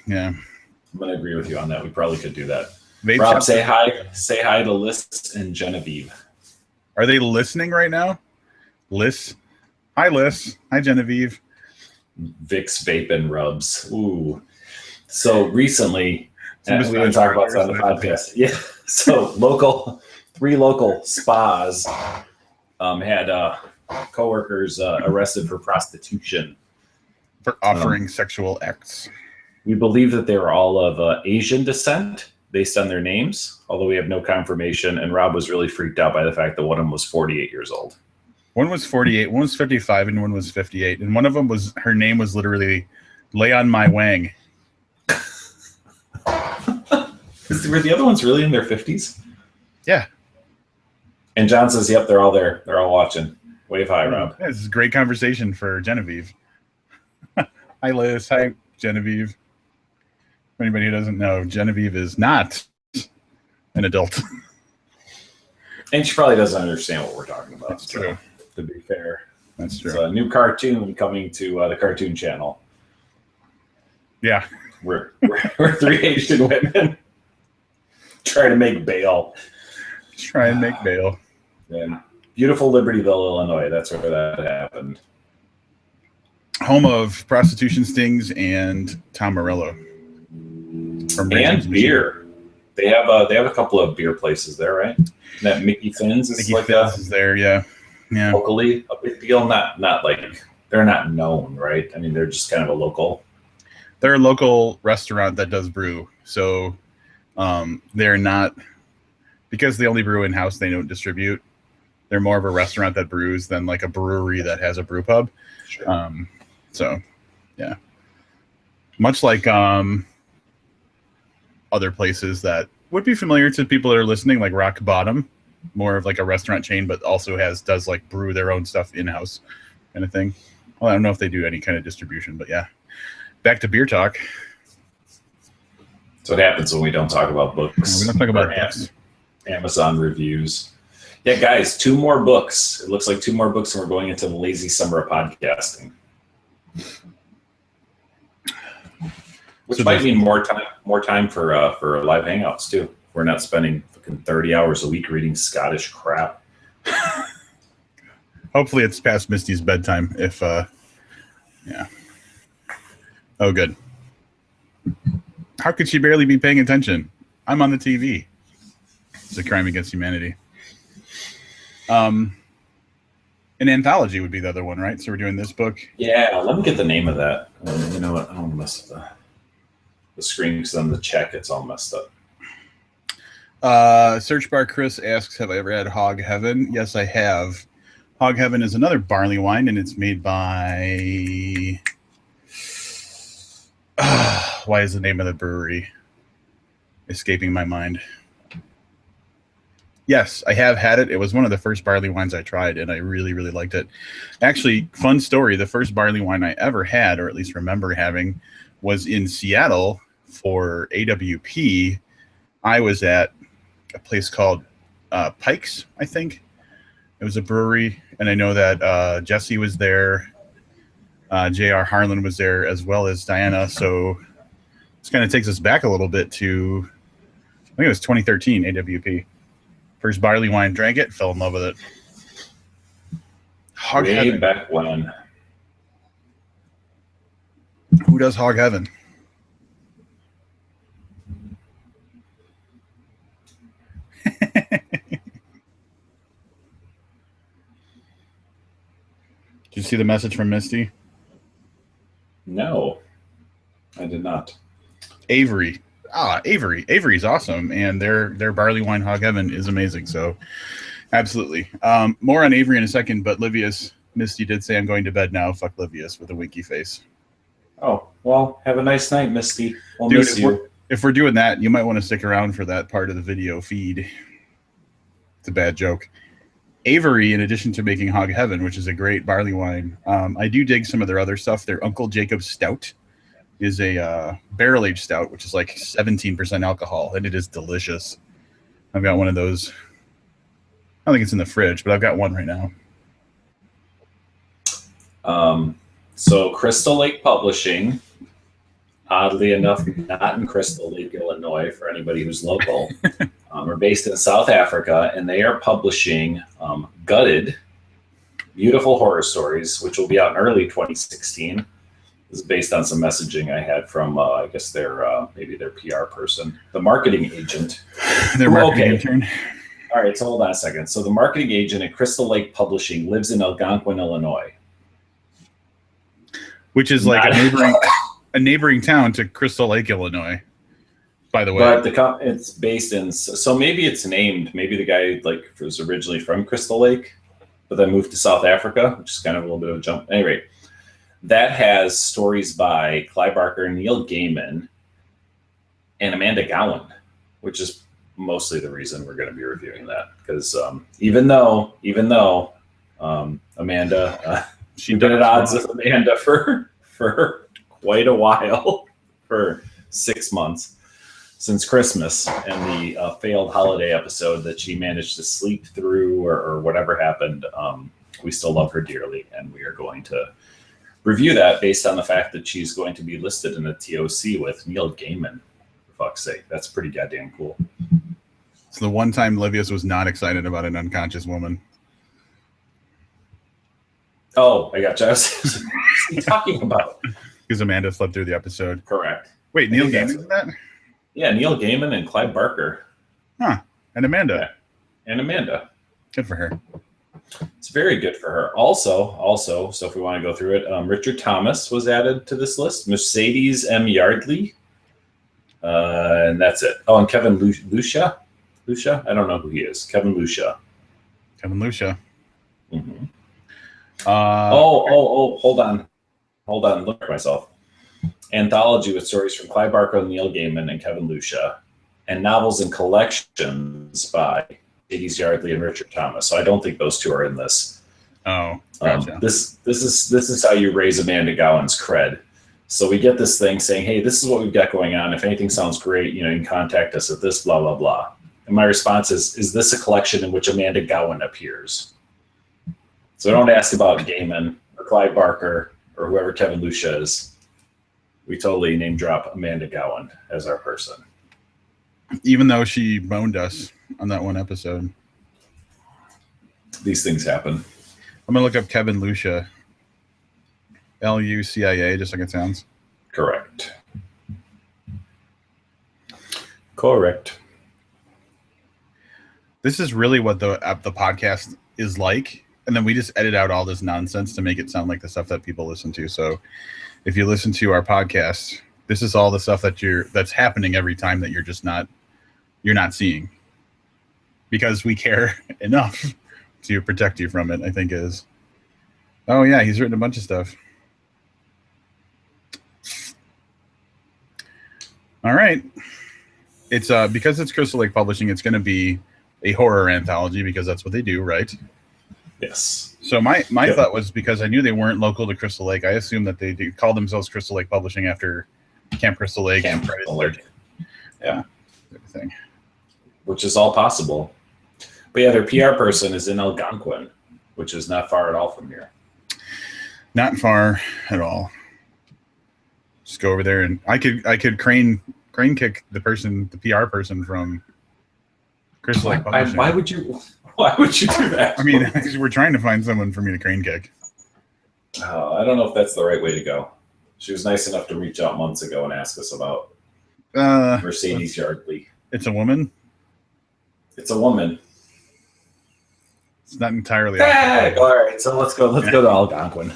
Yeah. I'm going to agree with you on that. We probably could do that. Vape Rob, shop. say hi. Say hi to Liz and Genevieve. Are they listening right now? Liz. Hi, Liz. Hi, Genevieve. Vicks Vape and Rubs. Ooh. So recently, Some we didn't talk about that on the podcast. Yeah. So three local spas had coworkers arrested for prostitution. For offering sexual acts. We believe that they were all of Asian descent based on their names, although we have no confirmation. And Rob was really freaked out by the fact that one of them was 48 years old. One was 48, one was 55, and one was 58. And one of them her name was literally Leon Mai Wang. Were the other ones really in their 50s? Yeah. And John says, yep, they're all there. They're all watching. Wave hi, Rob. Yeah, this is a great conversation for Genevieve. Hi, Liz. Hi, Genevieve. For anybody who doesn't know, Genevieve is not an adult. And she probably doesn't understand what we're talking about. That's true. To be fair. That's true. It's a new cartoon coming to the Cartoon Channel. Yeah. We're three Asian women trying to make bail. Try and make bail. And beautiful Libertyville, Illinois. That's where that happened. Home of prostitution stings and Tom Morello. From And beer. They have a couple of beer places there, right? That Mickey Finn's is Mickey like Finn's is there, yeah. locally a big deal. Not like they're not known, right? I mean, they're just kind of a local. They're a local restaurant that does brew. So they're not, because they only brew in-house, they don't distribute. They're more of a restaurant that brews than like a brewery that has a brew pub. Sure. So, yeah. Much like other places that would be familiar to people that are listening, like Rock Bottom, more of like a restaurant chain, but also does like brew their own stuff in-house kind of thing. Well, I don't know if they do any kind of distribution, but yeah. Back to beer talk. So what happens when we don't talk about books? We don't talk about or books. Amazon reviews. Yeah, guys, 2 more books. It looks like 2 more books, and we're going into the lazy summer of podcasting. Which might mean more time for live hangouts too. We're not spending fucking 30 hours a week reading Scottish crap. Hopefully it's past Misty's bedtime. If yeah. Oh, good. How could she barely be paying attention? I'm on the TV. It's a crime against humanity. An anthology would be the other one, right? So we're doing this book. Yeah, let me get the name of that. You know what? I don't want to mess with the screen because then the chat gets all messed up. Search bar Chris asks, have I ever had Hog Heaven? Yes, I have. Hog Heaven is another barley wine, and it's made by... why is the name of the brewery escaping my mind? Yes, I have had it. It was one of the first barley wines I tried, and I really, really liked it. Actually, fun story, the first barley wine I ever had, or at least remember having, was in Seattle for AWP. I was at a place called Pike's, I think. It was a brewery, and I know that Jesse was there. J.R. Harlan was there, as well as Diana. So this kind of takes us back a little bit to, I think it was 2013, AWP. First barley wine, drank it, fell in love with it. Hog Way Heaven. back when. Who does Hog Heaven? Did you see the message from Misty? No, I did not. Avery. Avery. Avery's awesome, and their barley wine Hog Heaven is amazing. So, absolutely. More on Avery in a second, but Livius, Misty did say I'm going to bed now. Fuck Livius with a winky face. Oh, well, have a nice night, Misty. We'll Dude, miss you. If we're doing that, you might want to stick around for that part of the video feed. It's a bad joke. Avery, in addition to making Hog Heaven, which is a great barley wine, I do dig some of their other stuff. Their Uncle Jacob's Stout is a barrel-aged stout, which is like 17% alcohol, and it is delicious. I've got one of those. I don't think it's in the fridge, but I've got one right now. So Crystal Lake Publishing, oddly enough, not in Crystal Lake, Illinois, for anybody who's local, are based in South Africa, and they are publishing Gutted, Beautiful Horror Stories, which will be out in early 2016. This is based on some messaging I had from, I guess, maybe their PR person, the marketing agent. Their marketing intern. All right, so hold on a second. So the marketing agent at Crystal Lake Publishing lives in Algonquin, Illinois. Which is like a neighboring town to Crystal Lake, Illinois, by the way. But it's based in, so maybe it's named, maybe the guy was originally from Crystal Lake, but then moved to South Africa, which is kind of a little bit of a jump. Anyway, that has stories by Clive Barker, Neil Gaiman, and Amanda Gowan, which is mostly the reason we're going to be reviewing that. Because even though Amanda... She's been at odds with Amanda for quite a while, for 6 months, since Christmas and the failed holiday episode that she managed to sleep through or whatever happened. We still love her dearly, and we are going to review that based on the fact that she's going to be listed in a TOC with Neil Gaiman, for fuck's sake. That's pretty goddamn cool. It's the one time Livius was not excited about an unconscious woman. Oh, I gotcha. What are you talking about? Because Amanda slept through the episode. Correct. Wait, Neil Gaiman's in that? Yeah, Neil Gaiman and Clive Barker. Huh. And Amanda. Yeah. And Amanda. Good for her. It's very good for her. Also, so if we want to go through it, Richard Thomas was added to this list. Mercedes M. Yardley. And that's it. Oh, and Kevin Lucia? Lucia? I don't know who he is. Kevin Lucia. Kevin Lucia. Mm-hmm. Hold on. Look at myself. Anthology with stories from Clive Barker, Neil Gaiman, and Kevin Lucia, and novels and collections by Mercedes Yardley and Richard Thomas. So I don't think those two are in this. Oh, gotcha. This is how you raise Amanda Gowan's cred. So we get this thing saying, "Hey, this is what we've got going on. If anything sounds great, you can contact us at this blah blah blah." And my response is this a collection in which Amanda Gowan appears? So don't ask about Gaiman or Clive Barker or whoever Kevin Lucia is. We totally name drop Amanda Gowan as our person. Even though she boned us on that one episode. These things happen. I'm going to look up Kevin Lucia. Lucia, just like it sounds. Correct. Correct. This is really what the podcast is like. And then we just edit out all this nonsense to make it sound like the stuff that people listen to. So if you listen to our podcast, this is all the stuff that's happening every time that you're not seeing, because we care enough to protect you from it. I think is. Oh yeah, he's written a bunch of stuff. All right, it's because it's Crystal Lake Publishing. It's going to be a horror anthology because that's what they do, right? Yes. So my thought was, because I knew they weren't local to Crystal Lake, I assumed that they call themselves Crystal Lake Publishing after Camp Crystal Lake. Camp Crystal Lake. Yeah. Everything. Which is all possible. But yeah, their PR person is in Algonquin, which is not far at all from here. Not far at all. Just go over there, and I could crane kick the PR person from Crystal Lake Publishing. Why would you do that? I mean, we're trying to find someone for me to crane kick. I don't know if that's the right way to go. She was nice enough to reach out months ago and ask us about Mercedes Yardley. It's a woman? It's a woman. It's not entirely. Hey, all right, so let's go to Algonquin.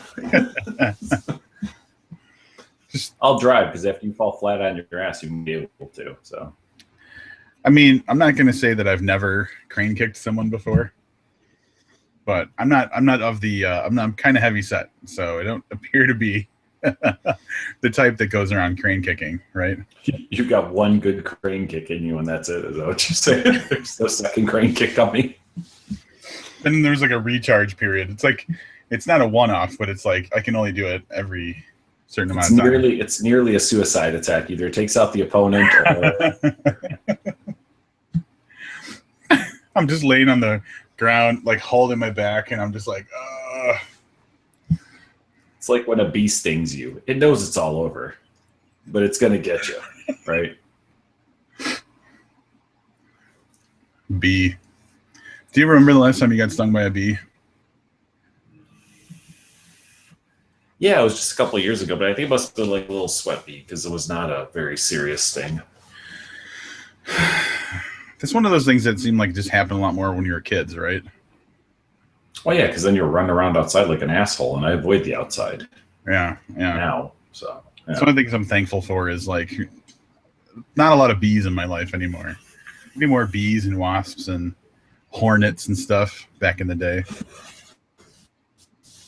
I'll drive, because after you fall flat on your ass, you won't be able to. So, I mean, I'm not going to say that I've never crane kicked someone before, but I'm kind of heavy set, so I don't appear to be the type that goes around crane kicking, right? You've got one good crane kick in you, and that's it. Is that what you're saying? There's no second crane kick coming. And then there's like a recharge period. It's like, it's not a one-off, but it's like I can only do it every certain amount of time. It's nearly a suicide attack. Either it takes out the opponent or... I'm just laying on the ground, like holding my back, and I'm just like, It's like when a bee stings you. It knows it's all over, but it's going to get you, right? Bee. Do you remember the last time you got stung by a bee? Yeah, it was just a couple of years ago, but I think it must have been like a little sweat bee, because it was not a very serious sting. It's one of those things that seem like just happen a lot more when you're kids, right? Well, yeah, because then you're running around outside like an asshole, and I avoid the outside. Yeah. Now, so yeah. Some of the things I'm thankful for is like not a lot of bees in my life anymore. Maybe more bees and wasps and hornets and stuff back in the day.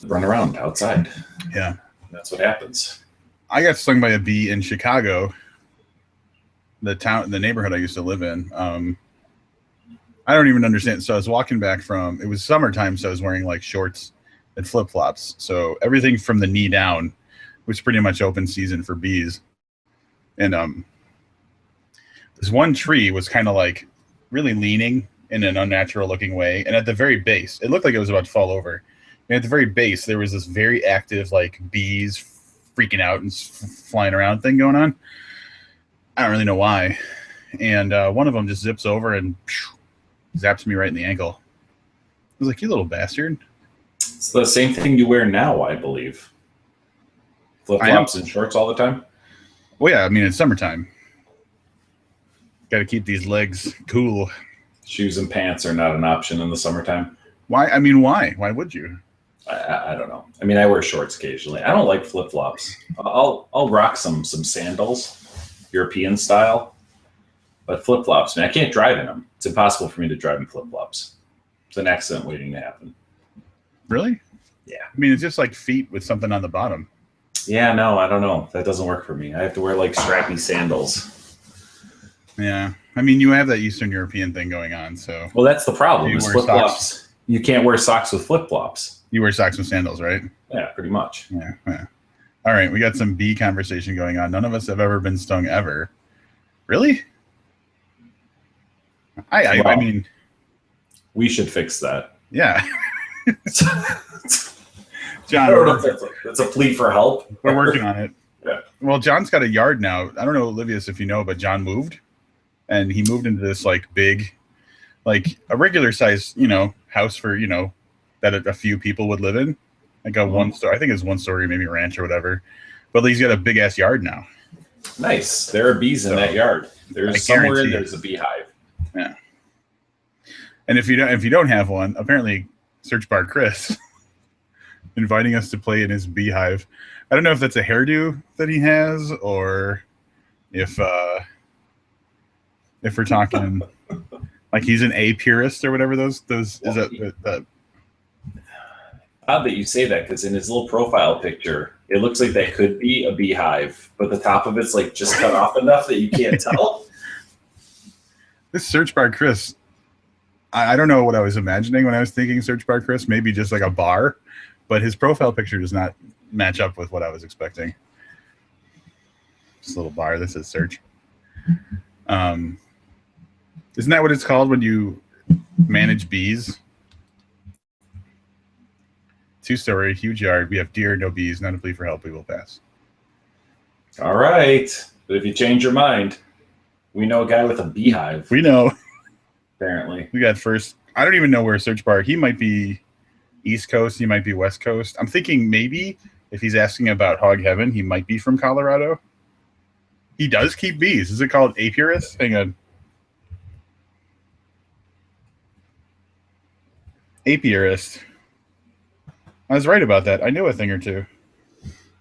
Run around outside. Yeah, that's what happens. I got stung by a bee in Chicago, the neighborhood I used to live in. I don't even understand. So I was walking back it was summertime, so I was wearing like shorts and flip-flops. So everything from the knee down was pretty much open season for bees. And this one tree was kind of like really leaning in an unnatural looking way. And at the very base, it looked like it was about to fall over. And at the very base, there was this very active like bees freaking out and flying around thing going on. I don't really know why. And one of them just zips over and zaps me right in the ankle. I was like, you little bastard. It's the same thing you wear now, I believe. Flip-flops and shorts all the time? Well, yeah, I mean, it's summertime. Got to keep these legs cool. Shoes and pants are not an option in the summertime. Why? I mean, why? Why would you? I don't know. I mean, I wear shorts occasionally. I don't like flip-flops. I'll rock some sandals, European style. But flip-flops, man, I can't drive in them. It's impossible for me to drive in flip-flops. It's an accident waiting to happen. Really? Yeah. I mean, it's just like feet with something on the bottom. Yeah, no, I don't know. That doesn't work for me. I have to wear like strappy sandals. Yeah. I mean, you have that Eastern European thing going on, so. Well, that's the problem. You flip-flops. You can't wear socks with flip-flops. You wear socks with sandals, right? Yeah, pretty much. Yeah. All right, we got some bee conversation going on. None of us have ever been stung ever. Really? I mean, we should fix that. Yeah. John, I don't know if that's a plea for help. We're working on it. Well, John's got a yard now. I don't know, Olivius, if you know, but John moved, and he moved into this like big, like a regular size, house for that a few people would live in, like a one story. I think it's 1 story, maybe a ranch or whatever. But he's got a big ass yard now. Nice. There are bees in that yard. There's somewhere in there's a beehive. Yeah. And if you don't have one, apparently Search Bar Chris inviting us to play in his beehive. I don't know if that's a hairdo that he has, or if we're talking like he's an A purist or whatever. Those is that. Odd that you say that, because in his little profile picture, it looks like that could be a beehive, but the top of it's like just cut off enough that you can't tell. This Search Bar Chris, I don't know what I was imagining when I was thinking Search Bar Chris. Maybe just like a bar, but his profile picture does not match up with what I was expecting. This little bar that says Search. Isn't that what it's called when you manage bees? 2-story, huge yard. We have deer, no bees, none to plead for help. We will pass. All right. But if you change your mind, we know a guy with a beehive. We know. Apparently. We got first. I don't even know where Search Bar. He might be East Coast. He might be West Coast. I'm thinking maybe if he's asking about Hog Heaven, he might be from Colorado. He does keep bees. Is it called Apiarist? Hang on. Apiarist. I was right about that. I knew a thing or two.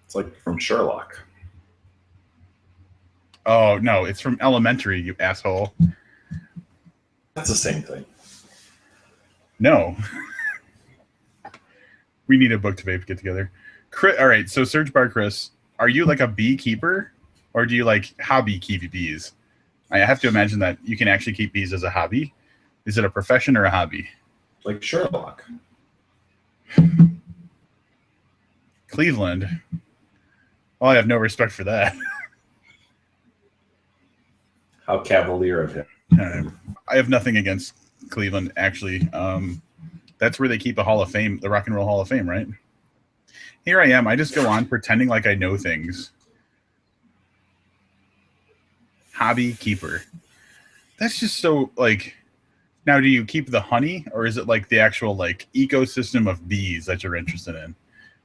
It's like from Sherlock. Oh, no. It's from Elementary, you asshole. That's the same thing. No. We need a book to get together. All right, so Search Bar Chris, are you like a beekeeper, or do you like hobby keep bees? I have to imagine that you can actually keep bees as a hobby. Is it a profession or a hobby? Like Sherlock. Cleveland. Well, I have no respect for that. How cavalier of him. I have nothing against Cleveland, actually. That's where they keep a Hall of Fame, the Rock and Roll Hall of Fame, right? Here I am. I just go on pretending like I know things. Hobby keeper. That's just so, like... Now, do you keep the honey, or is it like the actual like ecosystem of bees that you're interested in?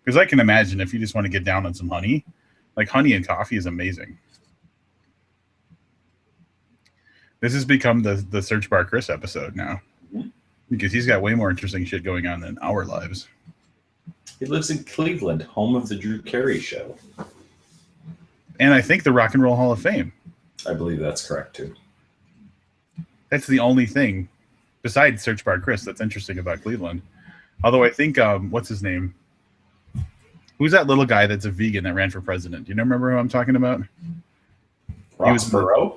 Because I can imagine if you just want to get down on some honey, like honey and coffee is amazing. This has become the Search Bar Chris episode now, because he's got way more interesting shit going on than our lives. He lives in Cleveland, home of the Drew Carey Show. And I think the Rock and Roll Hall of Fame. I believe that's correct, too. That's the only thing, besides Search Bar Chris, that's interesting about Cleveland. Although I think, what's his name? Who's that little guy that's a vegan that ran for president? Do you remember who I'm talking about? Ross Perot?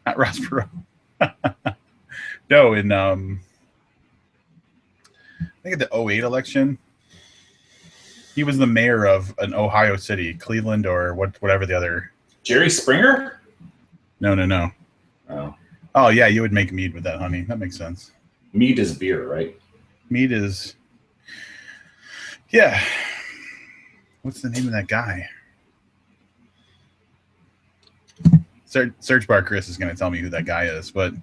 Not Ross Perot. No, in I think at the 2008 election, he was the mayor of an Ohio city, Cleveland, or whatever the other. Jerry Springer? No. Oh yeah, you would make mead with that honey. That makes sense. Mead is beer, right? Mead is. Yeah. What's the name of that guy? Search Bar Chris is going to tell me who that guy is, but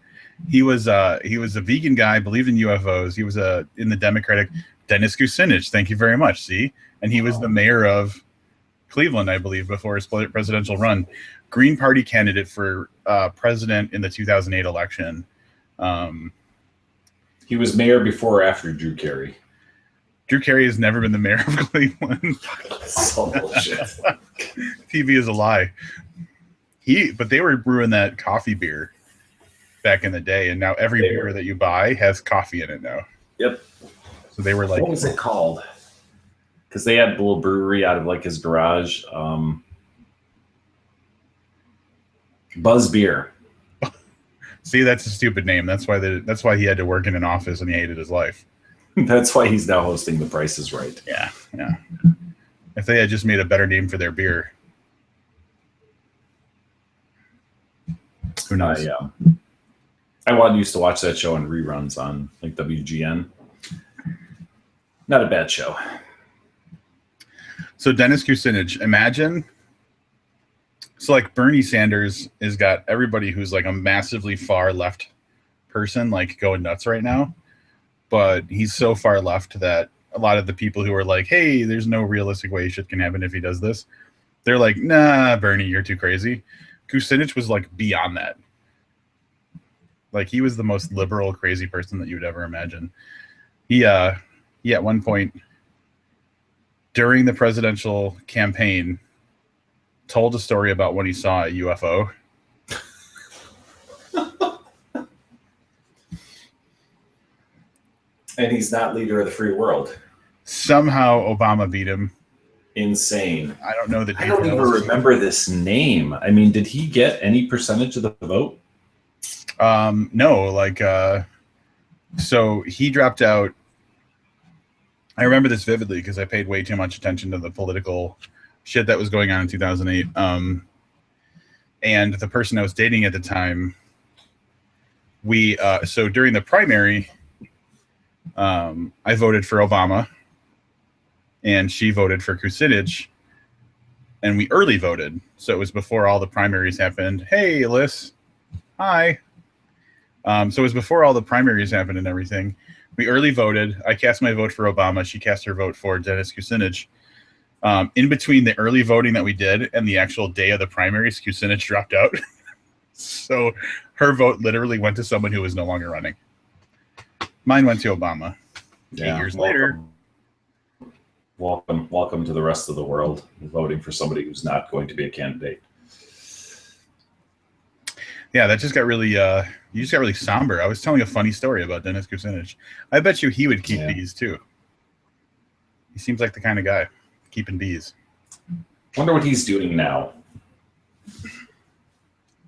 he was a vegan guy, believed in UFOs. He was in the Democratic. Dennis Kucinich, thank you very much. See, and he was the mayor of Cleveland, I believe, before his presidential run. Green Party candidate for president in the 2008 election. He was mayor before or after Drew Carey? Drew Carey has never been the mayor of Cleveland. So bullshit. TV is a lie. But they were brewing that coffee beer back in the day, and now every beer that you buy has coffee in it now. Yep. So they were like, what was it called? Because they had a little brewery out of like his garage. Buzz Beer. See, that's a stupid name. That's why he had to work in an office and he hated his life. That's why he's now hosting The Price is Right. Yeah. If they had just made a better name for their beer. Who knows? I used to watch that show in reruns on like WGN. Not a bad show. So Dennis Kucinich, imagine So like Bernie Sanders has got everybody who's like a massively far left person like going nuts right now, but he's so far left that a lot of the people who are like, hey, there's no realistic way shit can happen if he does this, they're like, nah, Bernie, you're too crazy. Kucinich was like beyond that. Like he was the most liberal, crazy person that you would ever imagine. He at one point during the presidential campaign told a story about when he saw a UFO. And he's not leader of the free world. Somehow Obama beat him. Insane. I don't know the details. I don't even remember this name. I mean, did he get any percentage of the vote? No, like so he dropped out. I remember this vividly because I paid way too much attention to the political shit that was going on in 2008. And the person I was dating at the time, we so during the primary, I voted for Obama, and she voted for Kucinich, and we early voted, so it was before all the primaries happened. Hey, Liz, hi. So it was before all the primaries happened and everything. We early voted. I cast my vote for Obama. She cast her vote for Dennis Kucinich. In between the early voting that we did and the actual day of the primaries, Kucinich dropped out. So her vote literally went to someone who was no longer running. Mine went to Obama. Yeah, 8 years later. Welcome to the rest of the world, voting for somebody who's not going to be a candidate. Yeah, that just got really you just got really somber. I was telling a funny story about Dennis Kucinich. I bet you he would keep bees too. He seems like the kind of guy keeping bees. Wonder what he's doing now.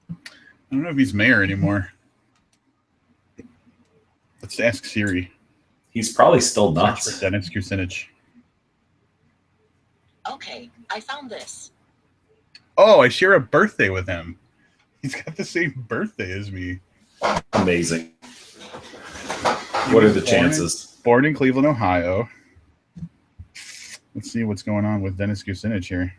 I don't know if he's mayor anymore. Let's ask Siri. He's probably still nuts. Search for Dennis Kucinich. Okay, I found this. Oh, I share a birthday with him. He's got the same birthday as me. Amazing. What are the chances? Born in Cleveland, Ohio. Let's see what's going on with Dennis Kucinich here.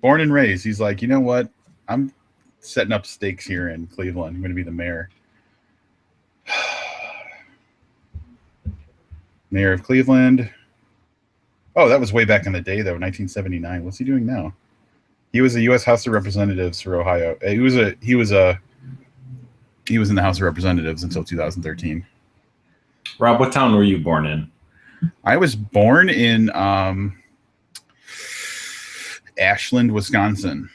Born and raised. He's like, you know what? I'm setting up stakes here in Cleveland. I'm going to be the mayor. Mayor of Cleveland. Oh, that was way back in the day, though, 1979. What's he doing now? He was a U.S. House of Representatives for Ohio. He was in the House of Representatives until 2013. Rob, what town were you born in? I was born in Ashland, Wisconsin.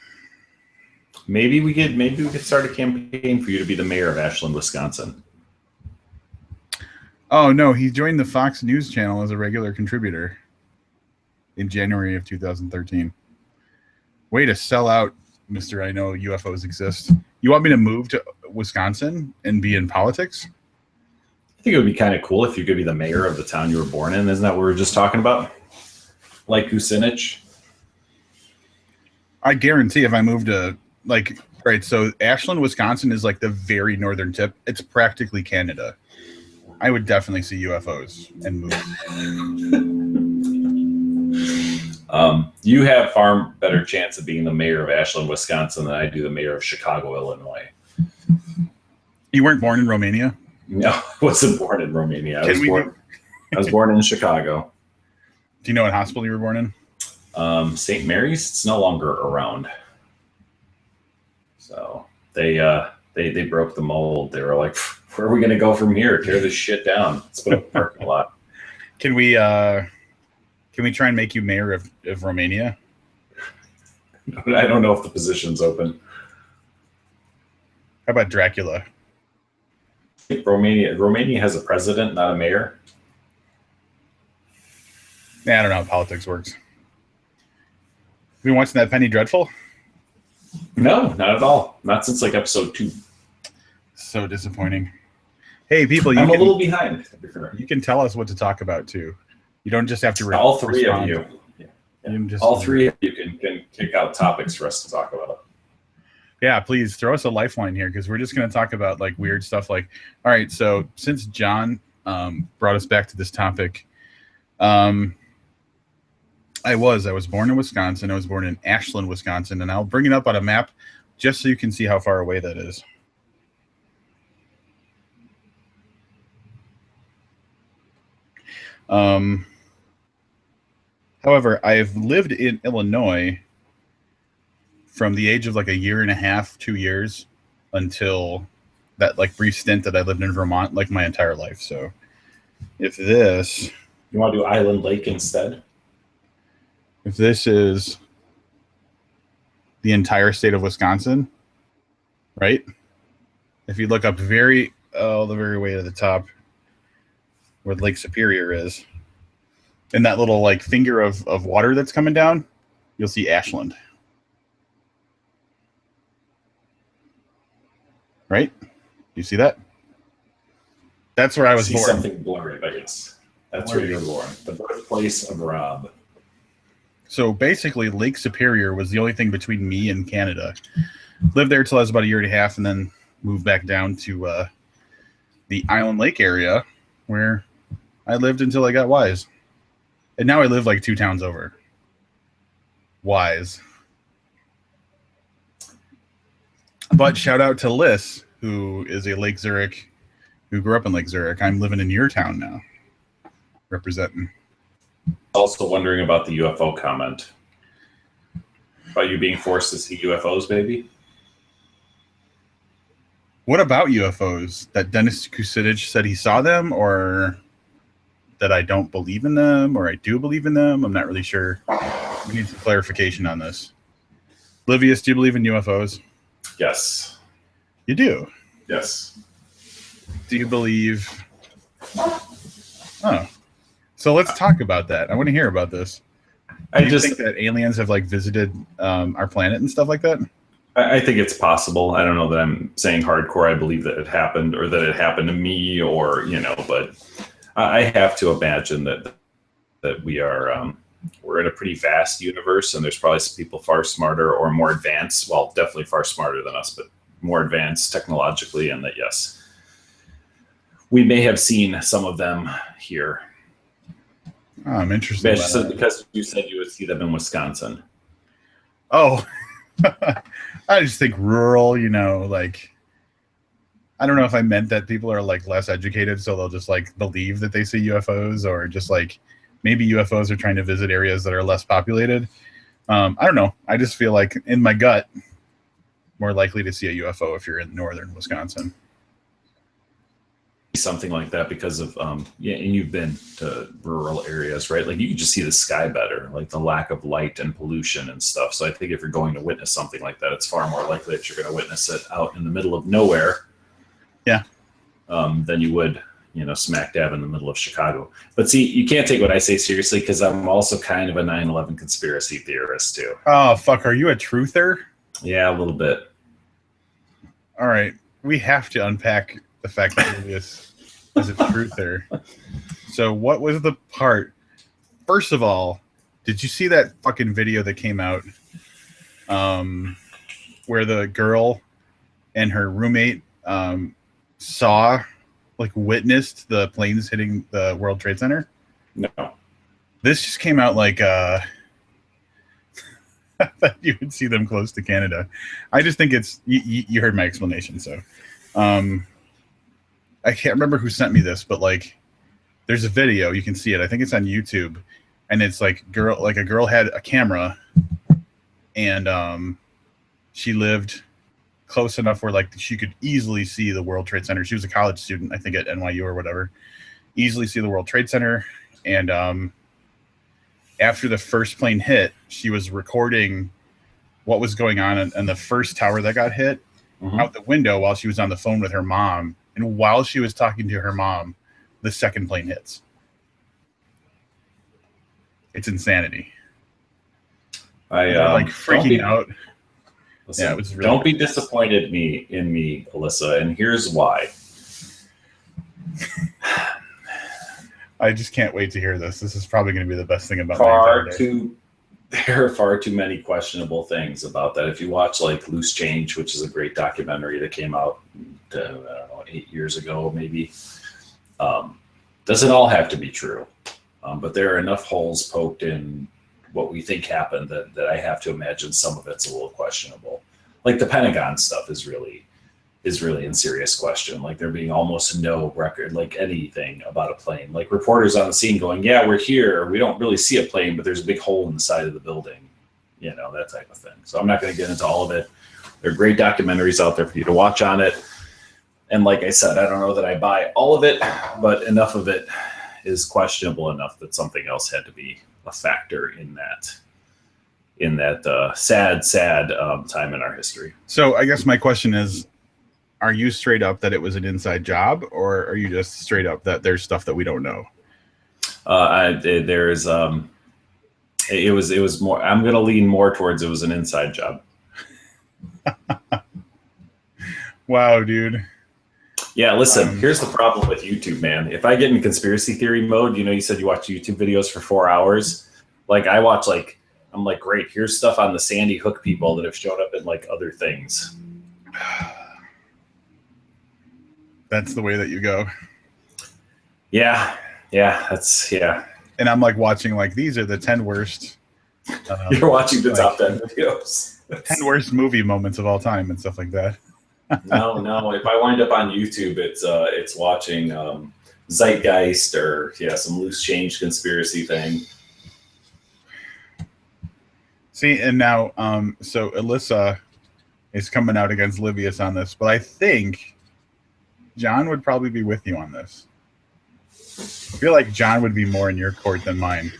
Maybe we could start a campaign for you to be the mayor of Ashland, Wisconsin. Oh no, he joined the Fox News channel as a regular contributor in January of 2013. Way to sell out, Mr. I know UFOs exist. You want me to move to Wisconsin and be in politics? I think it would be kind of cool if you could be the mayor of the town you were born in. Isn't that what we were just talking about? Like Kucinich? I guarantee if I moved to, like, right, so Ashland, Wisconsin is like the very northern tip. It's practically Canada. I would definitely see UFOs and move. You have far better chance of being the mayor of Ashland, Wisconsin than I do the mayor of Chicago, Illinois. You weren't born in Romania? No, I wasn't born in Romania. I was born in Chicago. Do you know what hospital you were born in? St. Mary's. It's no longer around. So they broke the mold. They were like, where are we going to go from here? Tear this shit down. Let's put up a parking lot. Can we try and make you mayor of Romania? I don't know if the position's open. How about Dracula? Romania has a president, not a mayor. Yeah, I don't know how politics works. Have you been watching that Penny Dreadful? No, not at all. Not since like episode 2. So disappointing. Hey, people, I'm a little behind. You can tell us what to talk about too. You don't just have to. All three of you. Yeah. All three of you can kick out topics for us to talk about. Yeah, please throw us a lifeline here because we're just going to talk about like weird stuff. Like, all right, so since John brought us back to this topic, I was born in Wisconsin. I was born in Ashland, Wisconsin, and I'll bring it up on a map just so you can see how far away that is. However, I've lived in Illinois from the age of like a year and a half, 2 years, until that like brief stint that I lived in Vermont, like my entire life. So if this You want to do Island Lake instead? is the entire state of Wisconsin, right? If you look up the very way to the top where Lake Superior is, and that little like finger of water that's coming down, you'll see Ashland. Right? You see that? That's where I was See born. something blurry, but yes. That's where you're born. The birthplace of Rob. So basically, Lake Superior was the only thing between me and Canada. Lived there till I was about a year and a half, and then moved back down to the Island Lake area, where I lived until I got wise. And now I live like 2 towns over. Wise. But shout out to Liz, who is a Lake Zurich, who grew up in Lake Zurich. I'm living in your town now, representing. Also wondering about the UFO comment. About you being forced to see UFOs, baby? What about UFOs? That Dennis Kucinich said he saw them, or that I don't believe in them, or I do believe in them? I'm not really sure. We need some clarification on this. Livius, do you believe in UFOs? Yes. You do? Yes. Do you believe... Oh. So let's talk about that. I want to hear about this. Do you think that aliens have like visited our planet and stuff like that? I think it's possible. I don't know that I'm saying hardcore I believe that it happened or that it happened to me or, but I have to imagine that we are we're in a pretty vast universe, and there's probably some people far smarter or more advanced. Well, definitely far smarter than us, but more advanced technologically, and that yes, we may have seen some of them here. Oh, I'm interested. Because you said you would see them in Wisconsin. Oh, I just think rural, like, I don't know if I meant that people are like less educated, so they'll just like believe that they see UFOs, or just like maybe UFOs are trying to visit areas that are less populated. I don't know. I just feel like in my gut, more likely to see a UFO if you're in northern Wisconsin. Something like that because of and you've been to rural areas, right? Like you can just see the sky better, like the lack of light and pollution and stuff. So I think if you're going to witness something like that, it's far more likely that you're going to witness it out in the middle of nowhere, than you would, smack dab in the middle of Chicago. But see, you can't take what I say seriously because I'm also kind of a 9/11 conspiracy theorist too. Oh fuck, are you a truther? Yeah, a little bit. All right, we have to unpack the fact that this is a truther. So what was the part? First of all, did you see that fucking video that came out where the girl and her roommate witnessed the planes hitting the World Trade Center? No. This just came out like that you would see them close to Canada. I just think it's you heard my explanation, so I can't remember who sent me this, but like there's a video, you can see it. I think it's on YouTube, and it's like a girl had a camera, and she lived close enough where like she could easily see the World Trade Center. She was a college student, I think at NYU or whatever. Easily see the World Trade Center, and after the first plane hit, she was recording what was going on in the first tower that got hit out the window while she was on the phone with her mom. And while she was talking to her mom, the second plane hits. It's insanity. Like freaking out. Listen, yeah, it was really don't be disappointed in me, Alyssa, and here's why. I just can't wait to hear this. This is probably going to be the best thing about There are far too many questionable things about that. If you watch like Loose Change, which is a great documentary that came out, I don't know, 8 years ago, maybe, doesn't all have to be true. But there are enough holes poked in what we think happened, that I have to imagine some of it's a little questionable. Like the Pentagon stuff is really in serious question. Like there being almost no record, like anything about a plane. Like reporters on the scene going, "Yeah, we're here. We don't really see a plane, but there's a big hole in the side of the building." You know, that type of thing. So I'm not going to get into all of it. There are great documentaries out there for you to watch on it. And like I said, I don't know that I buy all of it, but enough of it is questionable enough that something else had to be a factor in that sad time in our history. So I guess my question is, are you straight up that it was an inside job, or are you just straight up that there's stuff that we don't know? It was more, I'm going to lean more towards it was an inside job. Wow, dude. Yeah, listen, here's the problem with YouTube, man. If I get in conspiracy theory mode, you know, you said you watch YouTube videos for 4 hours. Like I watch, like, I'm like, great, here's stuff on the Sandy Hook people that have showed up in like other things. That's the way that you go. Yeah, that's. And I'm like watching, like, these are the 10 worst. You're watching the top 10 videos. 10 worst movie moments of all time and stuff like that. No. If I wind up on YouTube, it's watching Zeitgeist or some loose change conspiracy thing. See, and now, so Alyssa is coming out against Livius on this, but I think John would probably be with you on this. I feel like John would be more in your court than mine.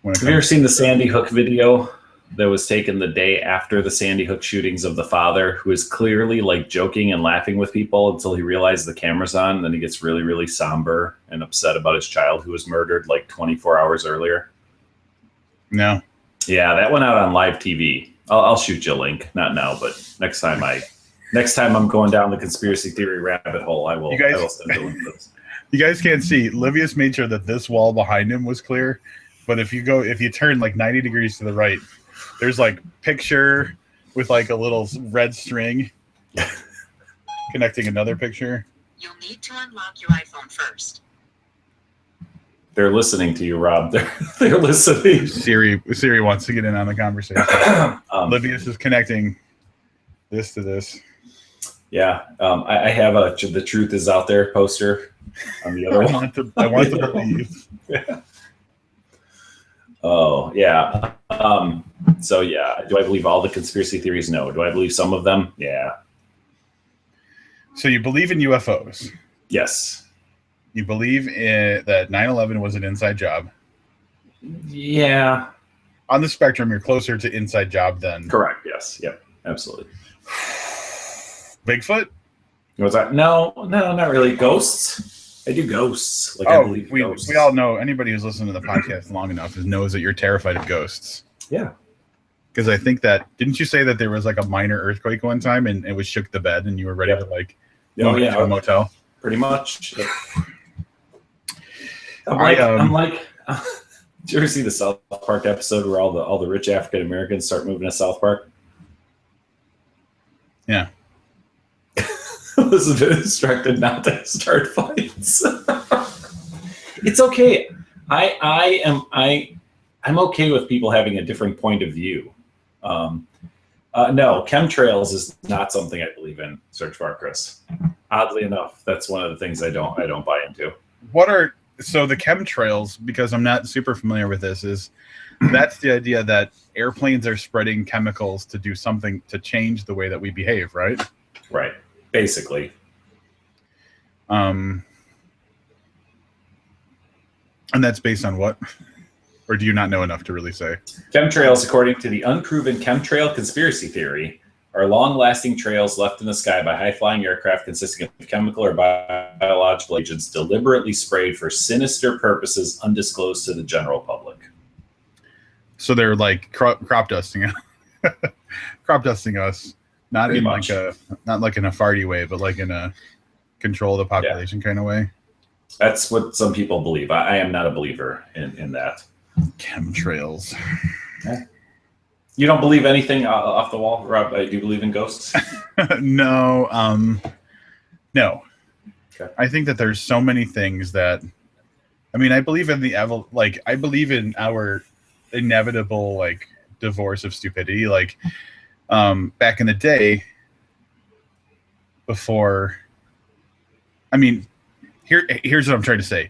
Have you ever seen the Sandy Hook video that was taken the day after the Sandy Hook shootings of the father, who is clearly like joking and laughing with people until he realizes the camera's on, and then he gets really, really somber and upset about his child who was murdered like 24 hours earlier? No. Yeah, that went out on live TV. I'll shoot you a link. Not now, but next time I'm going down the conspiracy theory rabbit hole, I will send you a link to this. You guys can't see. Livius made sure that this wall behind him was clear, but if you turn like 90 degrees to the right, there's like picture with like a little red string connecting another picture. You'll need to unlock your iPhone first. They're listening to you, Rob. They're listening. Siri wants to get in on the conversation. Livius is connecting this to this. Yeah, I have "The Truth Is Out There" poster on the other one. I want to believe. Yeah. Oh, yeah. So, yeah. Do I believe all the conspiracy theories? No. Do I believe some of them? Yeah. So you believe in UFOs? Yes. You believe that 9/11 was an inside job? Yeah. On the spectrum, you're closer to inside job than... Correct, yes. Yep, absolutely. Bigfoot? Was that? No, not really. Ghosts? I do ghosts. Like, I believe ghosts. We all know, anybody who's listened to the podcast long enough knows that you're terrified of ghosts. Yeah. Because I think that, didn't you say that there was like a minor earthquake one time and it was shook the bed and you were ready to like go to a motel? Pretty much. I'm like, did you ever see the South Park episode where all the rich African Americans start moving to South Park? Yeah. Elizabeth instructed not to start fights. It's okay. I'm okay with people having a different point of view. No, chemtrails is not something I believe in. Search bar, Chris. Oddly enough, that's one of the things I don't buy into. So the chemtrails, because I'm not super familiar with this, that's the idea that airplanes are spreading chemicals to do something to change the way that we behave, right? Right. Basically. And that's based on what? Or do you not know enough to really say? Chemtrails, according to the unproven chemtrail conspiracy theory, are long-lasting trails left in the sky by high-flying aircraft consisting of chemical or biological agents deliberately sprayed for sinister purposes undisclosed to the general public. So they're like crop dusting us, not Pretty in much. not like in a farty way, but like in a control the population kind of way. That's what some people believe. I am not a believer in that. Chemtrails. Yeah. You don't believe anything off the wall, Rob? I do believe in ghosts. No. No. Okay. I think that there's so many things that, I mean, I believe in I believe in our inevitable like divorce of stupidity. Like back in the day, before, I mean, here's what I'm trying to say.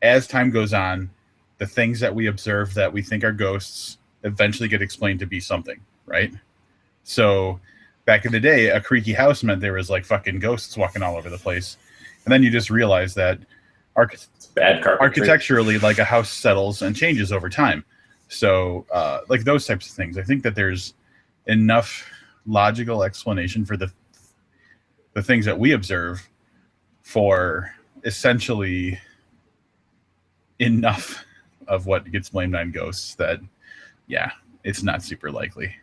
As time goes on, the things that we observe that we think are ghosts eventually get explained to be something, right? So back in the day, a creaky house meant there was like fucking ghosts walking all over the place. And then you just realize that Bad carpentry. architecturally, like a house settles and changes over time. So like those types of things. I think that there's enough logical explanation for the things that we observe for essentially enough of what gets blamed on ghosts that, yeah, it's not super likely.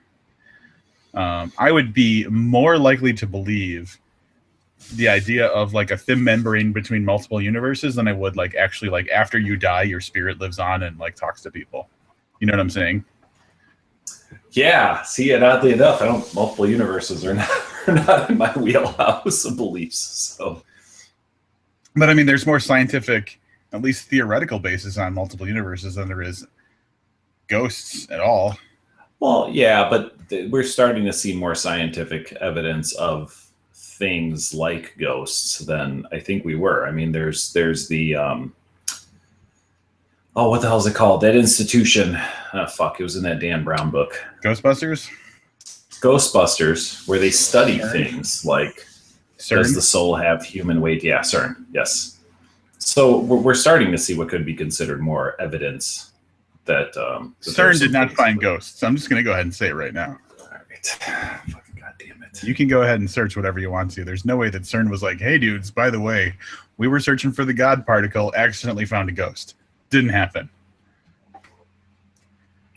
I would be more likely to believe the idea of like a thin membrane between multiple universes than I would like actually like after you die, your spirit lives on and like talks to people. You know what I'm saying? Yeah. See, and oddly enough, multiple universes are not in my wheelhouse of beliefs. So, but I mean, there's more scientific, at least theoretical basis on multiple universes than there is ghosts at all. Well, yeah, but we're starting to see more scientific evidence of things like ghosts than I think we were. I mean, there's the what the hell is it called? That institution. Oh, fuck, it was in that Dan Brown book. Ghostbusters, where they study things like CERN? Does the soul have human weight? Yeah, CERN. Yes. So we're starting to see what could be considered more evidence that CERN did not find ghosts. I'm just going to go ahead and say it right now. All right. Fucking goddamn it. You can go ahead and search whatever you want to. There's no way that CERN was like, hey, dudes, by the way, we were searching for the God particle, accidentally found a ghost. Didn't happen.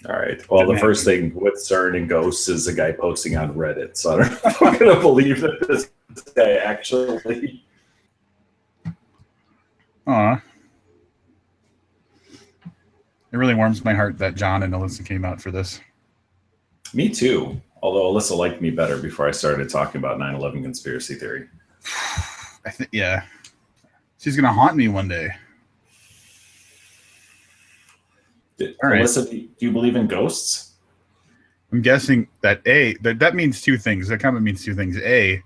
All right. Well, the first thing with CERN and ghosts is a guy posting on Reddit. So I don't know if I'm going to believe that this guy actually. Aw. It really warms my heart that John and Alyssa came out for this. Me too. Although Alyssa liked me better before I started talking about 9/11 conspiracy theory. I think, yeah. She's going to haunt me one day. All right. Alyssa, do you believe in ghosts? I'm guessing that that means two things. That comment means two things. A,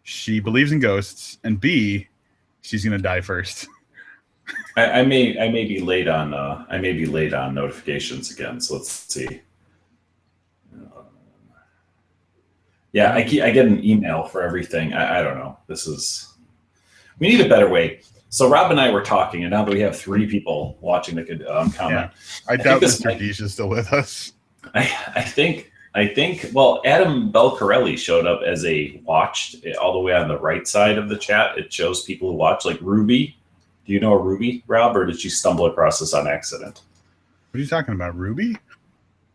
she believes in ghosts, and B, she's gonna die first. I may be late on notifications again. So let's see. Yeah, I get an email for everything. I don't know. We need a better way. So Rob and I were talking, and now that we have 3 people watching that could comment. Yeah. I doubt Mr. Deesh is still with us. I think, well, Adam Belcarelli showed up as a watched all the way on the right side of the chat. It shows people who watch, like Ruby. Do you know a Ruby, Rob, or did she stumble across this on accident? What are you talking about, Ruby?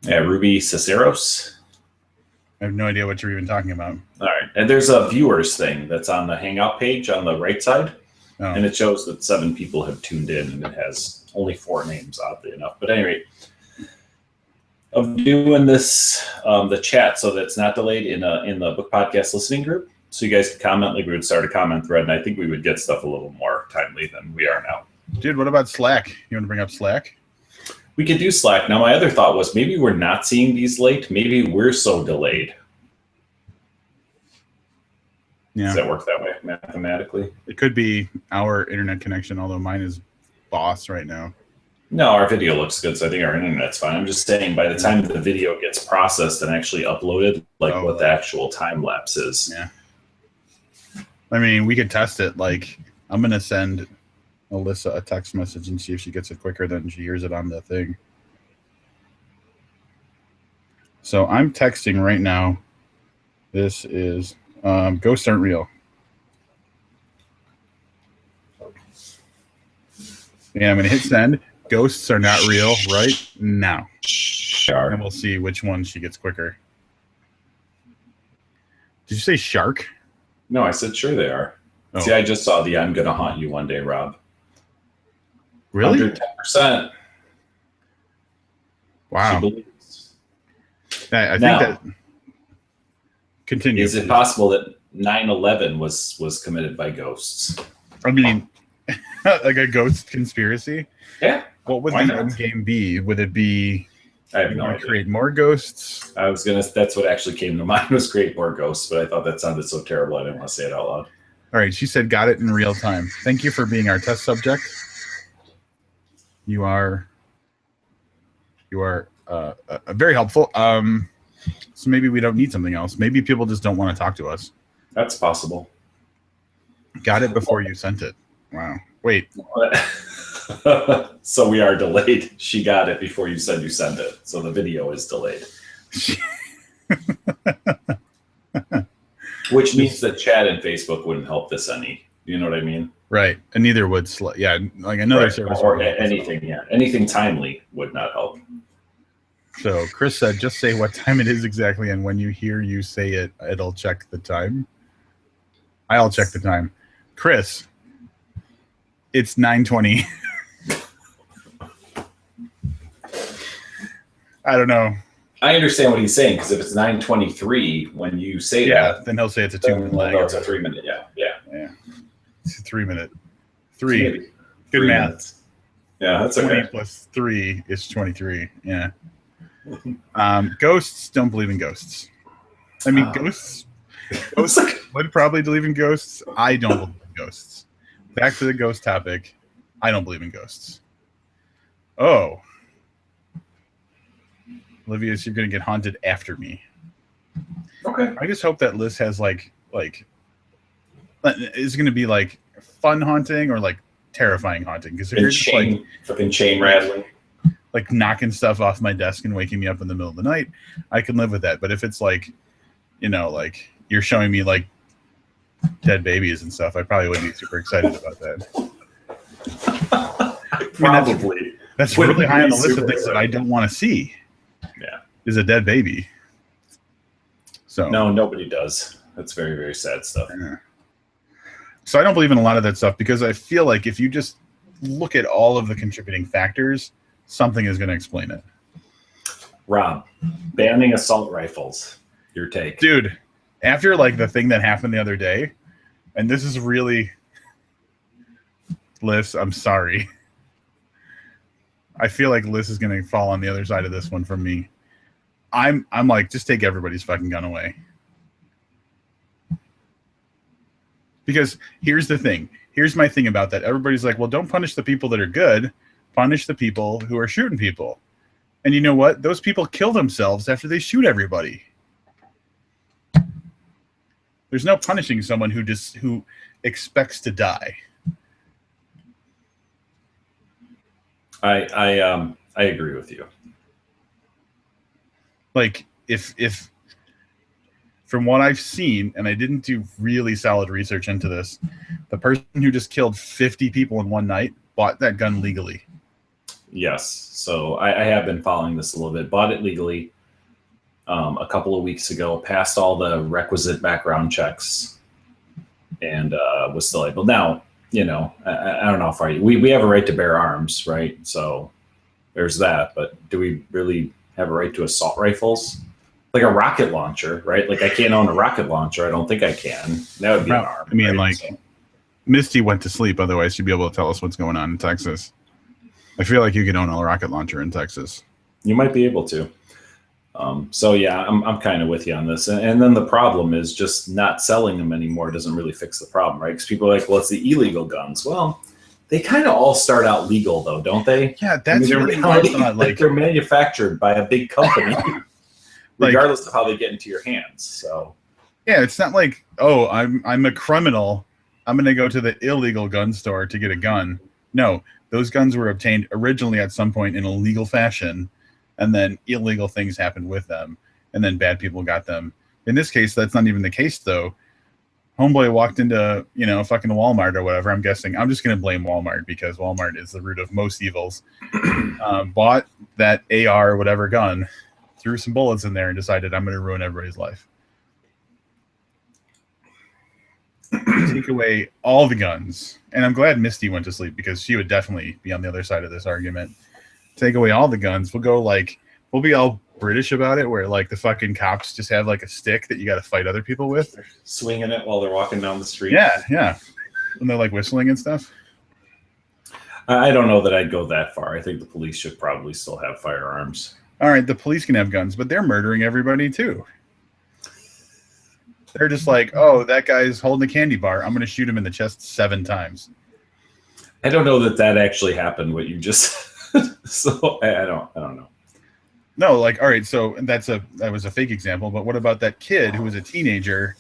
Yeah, Ruby Ciceros. I have no idea what you're even talking about. All right. And there's a viewers thing that's on the Hangout page on the right side. Oh. And it shows that 7 people have tuned in, and it has only 4 names, oddly enough. But anyway, I'm doing this, the chat, so that's not delayed in the book podcast listening group. So you guys could comment, like we would start a comment thread, and I think we would get stuff a little more timely than we are now. Dude, what about Slack? You want to bring up Slack? We could do Slack. Now, my other thought was maybe we're not seeing these late. Maybe we're so delayed. Yeah. Does that work that way mathematically? It could be our internet connection, although mine is boss right now. No, our video looks good, so I think our internet's fine. I'm just saying by the time the video gets processed and actually uploaded, what the actual time lapse is. Yeah. I mean, we could test it. Like, I'm going to send Alyssa a text message and see if she gets it quicker than she hears it on the thing. So I'm texting right now. This is ghosts aren't real. Yeah, I'm going to hit send. Ghosts are not real right now. And we'll see which one she gets quicker. Did you say shark? No, I said sure they are. Oh. See, I just saw the I'm going to haunt you one day, Rob. Really? 110%. Wow. She believes. I think now, that... Continue. Is it possible that 9/11 was committed by ghosts? I mean, like a ghost conspiracy? Yeah. What would the end game be? Would it be I have You no want to idea. create more ghosts? I was gonna. That's what actually came to mind was create more ghosts, but I thought that sounded so terrible. I didn't want to say it out loud. All right, she said, got it in real time. Thank you for being our test subject. You are very helpful. So maybe we don't need something else. Maybe people just don't want to talk to us. That's possible. Got it before you sent it. Wow. Wait. So we are delayed. She got it before you said you sent it. So the video is delayed. Which means that chat and Facebook wouldn't help this any. You know what I mean? Right. And neither would yeah, like another Right. service. Or would help us. anything, yeah. Anything timely would not help. So Chris said, just say what time it is exactly, and when you hear you say it, it'll check the time. I'll check the time. Chris, it's 9:20. I don't know. I understand what he's saying, because if it's 9:23 when you say that, Then he'll say it's a then 2-minute we'll lag. know it's a 3 minute. Yeah. It's a 3-minute. 3. Maybe. Good 3 math. minutes. Yeah, that's 20 okay. plus 3 is 23. Yeah. Ghosts, don't believe in ghosts. I mean, ghosts would probably believe in ghosts. I don't believe in ghosts. Back to the ghost topic. I don't believe in ghosts. Oh. Olivia, you're going to get haunted after me. Okay. I just hope that Liz has like is going to be like fun haunting or like terrifying haunting. Because if you're just like fucking chain rattling. like knocking stuff off my desk and waking me up in the middle of the night, I can live with that. But if it's like, you know, like you're showing me like dead babies and stuff, I probably wouldn't be super excited about that. Probably. That's Wouldn't really high on be the list of super things that I don't want to see. Yeah. Is a dead baby. So No, nobody does. That's very, very sad stuff. yeah. So I don't believe in a lot of that stuff because I feel like if you just look at all of the contributing factors, something is going to explain it. Rob, banning assault rifles. Your take. Dude, after like the thing that happened the other day, and this is really, Liz, I'm sorry. I feel like Liz is going to fall on the other side of this one from me. I'm like, just take everybody's fucking gun away. Because here's the thing. Here's my thing about that. Everybody's like, well, don't punish the people that are good. Punish the people who are shooting people. And you know what? Those people kill themselves after they shoot everybody. There's no punishing someone who expects to die. I agree with you. Like if from what I've seen, and I didn't do really solid research into this, the person who just killed 50 people in one night bought that gun legally. Yes. So I have been following this a little bit. Bought it legally a couple of weeks ago. Passed all the requisite background checks, and was still able. Now, you know, I don't know how far we have a right to bear arms, right? So there's that. But do we really have a right to assault rifles? Like a rocket launcher, right? Like I can't own a rocket launcher. I don't think I can. That would be an arm. I mean, right? like, So, Misty went to sleep. Otherwise, she'd be able to tell us what's going on in Texas. I feel like you could own a rocket launcher in Texas. you might be able to. So yeah, I'm kind of with you on this. And then the problem is just not selling them anymore doesn't really fix the problem, right? Because people are like, well, it's the illegal guns. Well, they kind of all start out legal though, don't they? Yeah, that's they're really hard. like they're manufactured by a big company, Like- regardless of how they get into your hands. So Yeah, it's not like, oh, I'm a criminal. I'm going to go to the illegal gun store to get a gun. No, those guns were obtained originally at some point in a legal fashion, and then illegal things happened with them, and then bad people got them. In this case, that's not even the case, though. Homeboy walked into, you know, fucking Walmart or whatever. I'm guessing. I'm just going to blame Walmart because Walmart is the root of most evils. Bought that AR or whatever gun, threw some bullets in there, and decided I'm going to ruin everybody's life. Take away all the guns, and I'm glad Misty went to sleep because she would definitely be on the other side of this argument. Take away all the guns. We'll be all British about it, where like the fucking cops just have like a stick that you got to fight other people with. they're swinging it while they're walking down the street. Yeah, and they're like whistling and stuff. I don't know that I'd go that far. I think the police should probably still have firearms. all right, the police can have guns, but they're murdering everybody too. They're just like, oh, that guy's holding a candy bar. I'm going to shoot him in the chest 7 times. I don't know that actually happened. What you just so I don't know. No, like, all right, so that was a fake example, but what about that kid who was a teenager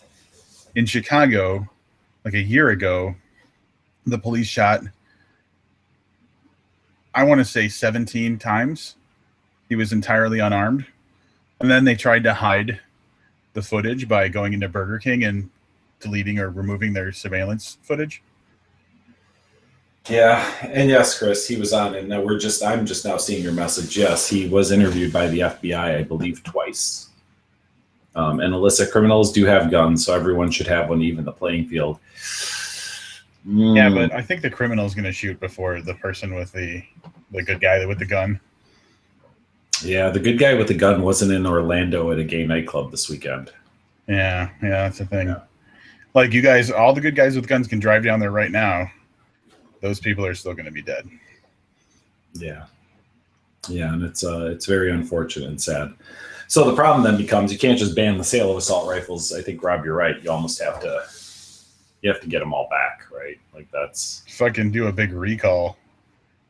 in Chicago like a year ago? The police shot, I want to say 17 times. He was entirely unarmed. And then they tried to hide the footage by going into Burger King and deleting or removing their surveillance footage. Yeah, and yes, Chris, he was on, and I'm just now seeing your message. Yes, he was interviewed by the FBI, I believe, twice. And illicit criminals do have guns, so everyone should have one, even the playing field. Yeah, but I think the criminal is going to shoot before the person with the good guy with the gun. Yeah, the good guy with the gun wasn't in Orlando at a gay nightclub this weekend. Yeah, that's the thing. Yeah. Like, you guys, all the good guys with guns can drive down there right now. Those people are still going to be dead. Yeah, and it's very unfortunate and sad. So the problem then becomes you can't just ban the sale of assault rifles. I think, Rob, you're right. You almost have to get them all back, right? Like, that's fucking do a big recall,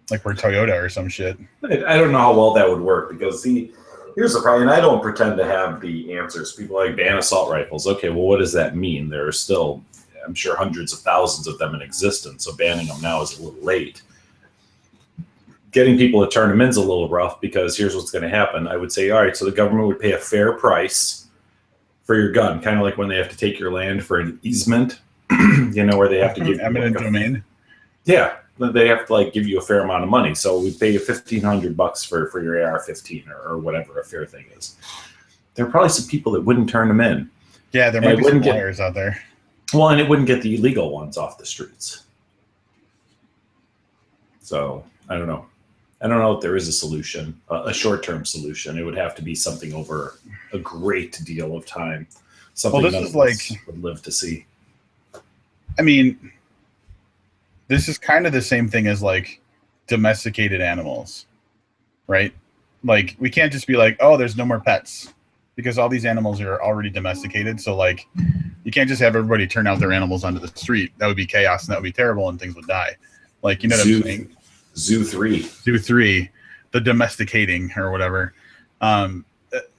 like we're Toyota or some shit. I don't know how well that would work, because here's the problem, and I don't pretend to have the answers. People like ban assault rifles. Okay, well, what does that mean? There are still, I'm sure, hundreds of thousands of them in existence, so banning them now is a little late. Getting people to turn them in is a little rough, because here's what's going to happen. I would say, all right, so the government would pay a fair price for your gun, kind of like when they have to take your land for an easement, where they have to give eminent domain. Yeah, they have to give you a fair amount of money. So we pay you $1,500 for your AR-15 or whatever a fair thing is. There are probably some people that wouldn't turn them in. Yeah, there might be some liars out there. Well, and it wouldn't get the illegal ones off the streets. So I don't know. I don't know if there is a solution, a short-term solution. It would have to be something over a great deal of time. Something this is like would live to see. I mean, this is kind of the same thing as domesticated animals, right? Like, we can't just be like, oh, there's no more pets, because all these animals are already domesticated. So you can't just have everybody turn out their animals onto the street. That would be chaos, and that would be terrible, and things would die. Like, you know what I'm saying? Zoo 3, the domesticating or whatever.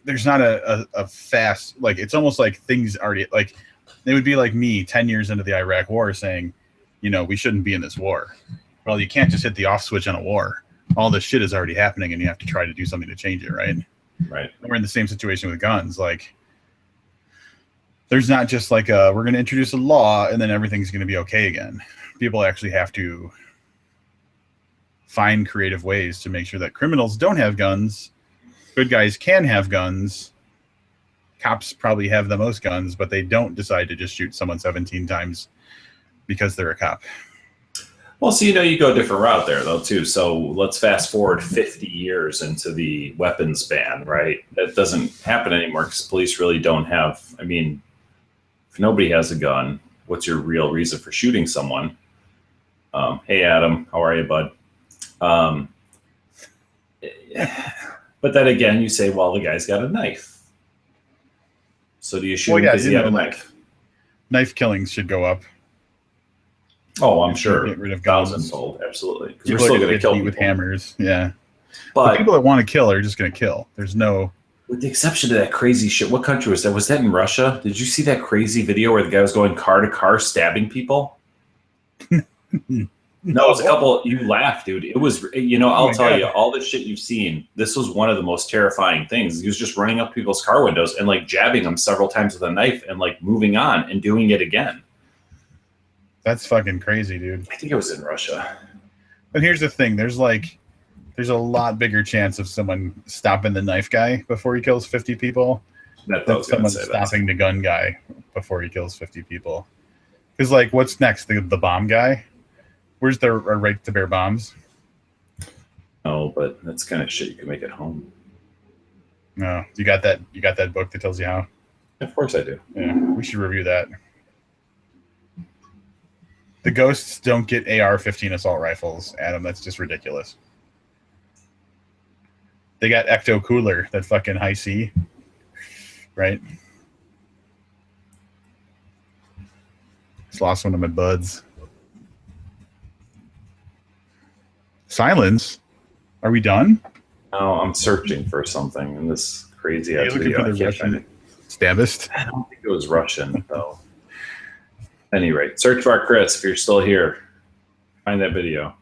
There's not a fast, it's almost like things already, they would be like me 10 years into the Iraq war saying, we shouldn't be in this war. Well, you can't just hit the off switch on a war. All this shit is already happening, and you have to try to do something to change it, right? Right. We're in the same situation with guns. There's not just we're going to introduce a law and then everything's going to be okay again. People actually have to find creative ways to make sure that criminals don't have guns. Good guys can have guns. Cops probably have the most guns, but they don't decide to just shoot someone 17 times because they're a cop. Well, so, you go a different route there, though, too. So let's fast forward 50 years into the weapons ban, right? That doesn't happen anymore because police really don't have, if nobody has a gun, what's your real reason for shooting someone? Hey, Adam, how are you, bud? But then again, you say, well, the guy's got a knife. So do you shoot him because he had a knife? Knife killings should go up. Oh, I'm sure. Get rid of guns. Thousandfold, absolutely. Because we're still going to kill people with hammers. Yeah. But the people that want to kill are just going to kill. There's no... With the exception of that crazy shit, what country was that? Was that in Russia? Did you see that crazy video where the guy was going car to car stabbing people? No, it was a couple. You laughed, dude. It was, I'll tell you, all the shit you've seen, this was one of the most terrifying things. He was just running up people's car windows and jabbing them several times with a knife and moving on and doing it again. That's fucking crazy, dude. I think it was in Russia. But here's the thing. There's a lot bigger chance of someone stopping the knife guy before he kills 50 people than someone stopping the gun guy before he kills 50 people. Because, what's next? The bomb guy? Where's the right to bear bombs? Oh, but that's kind of shit you can make at home. No, you got that book that tells you how? Of course I do. Yeah, we should review that. The ghosts don't get AR-15 assault rifles, Adam. That's just ridiculous. They got Ecto Cooler, that fucking high C, right? Just lost one of my buds. Silence. Are we done? No, I'm searching for something in this crazy Are you ass looking video. for I the can't find Russian it. Stabist? I don't think it was Russian though. Anyway, search bar Chris if you're still here. Find that video.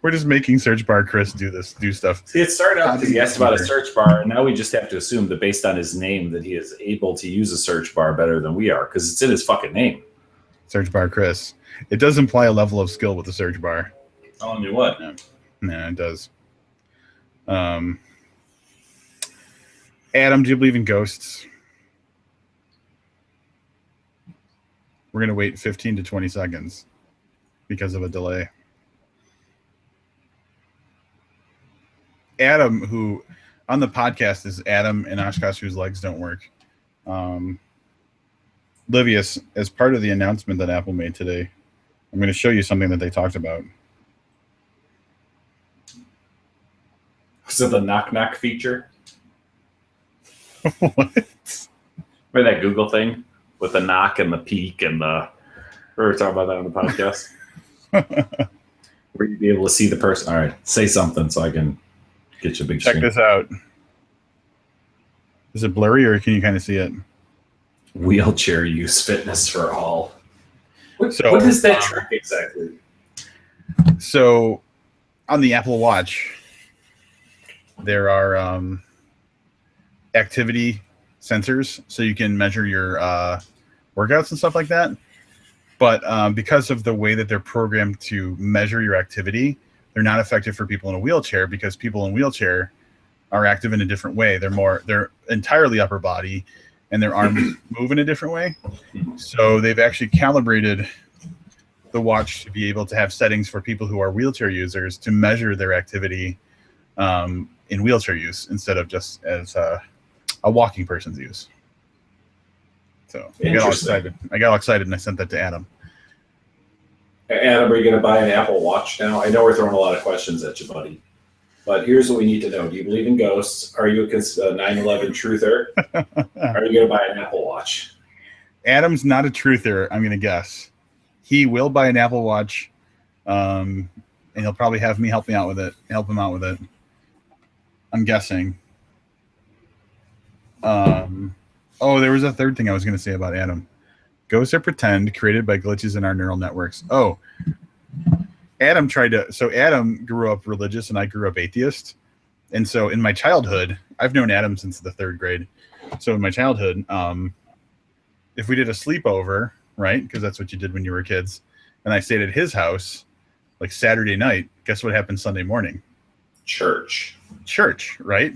We're just making search bar Chris do stuff. See, it started out because he asked about a search bar, and now we just have to assume that based on his name that he is able to use a search bar better than we are because it's in his fucking name. Search bar Chris. It does imply a level of skill with the search bar. Telling you what. Yeah, it does. Adam, do you believe in ghosts? We're going to wait 15 to 20 seconds because of a delay. Adam, who on the podcast is Adam and Oshkosh, whose legs don't work. Livius, as part of the announcement that Apple made today, I'm going to show you something that they talked about. Was it the knock knock feature? What? Remember that Google thing with the knock and the peak and the. We were talking about that on the podcast. Where you'd be able to see the person. All right, say something so I can get you a big Check screen. this out. Is it blurry or can you kind of see it? Wheelchair use fitness for all. What is that trick exactly? So on the Apple Watch, there are activity sensors, so you can measure your workouts and stuff like that. But because of the way that they're programmed to measure your activity, they're not effective for people in a wheelchair because people in wheelchair are active in a different way. They're entirely upper body, and their arms move in a different way. So they've actually calibrated the watch to be able to have settings for people who are wheelchair users to measure their activity in wheelchair use instead of just as a walking person's use. So I got all excited and I sent that to Adam. Adam, are you going to buy an Apple Watch now? I know we're throwing a lot of questions at you, buddy. But here's what we need to know. Do you believe in ghosts? Are you a 9/11 truther? Are you going to buy an Apple Watch? Adam's not a truther, I'm going to guess. He will buy an Apple Watch, and he'll probably have me help him out with it. I'm guessing. Oh, there was a third thing I was going to say about Adam. Ghosts are pretend created by glitches in our neural networks. Oh, Adam grew up religious and I grew up atheist. And so in my childhood, I've known Adam since the 3rd grade. So in my childhood, if we did a sleepover, right? Because that's what you did when you were kids. And I stayed at his house like Saturday night. Guess what happened Sunday morning? Church, right?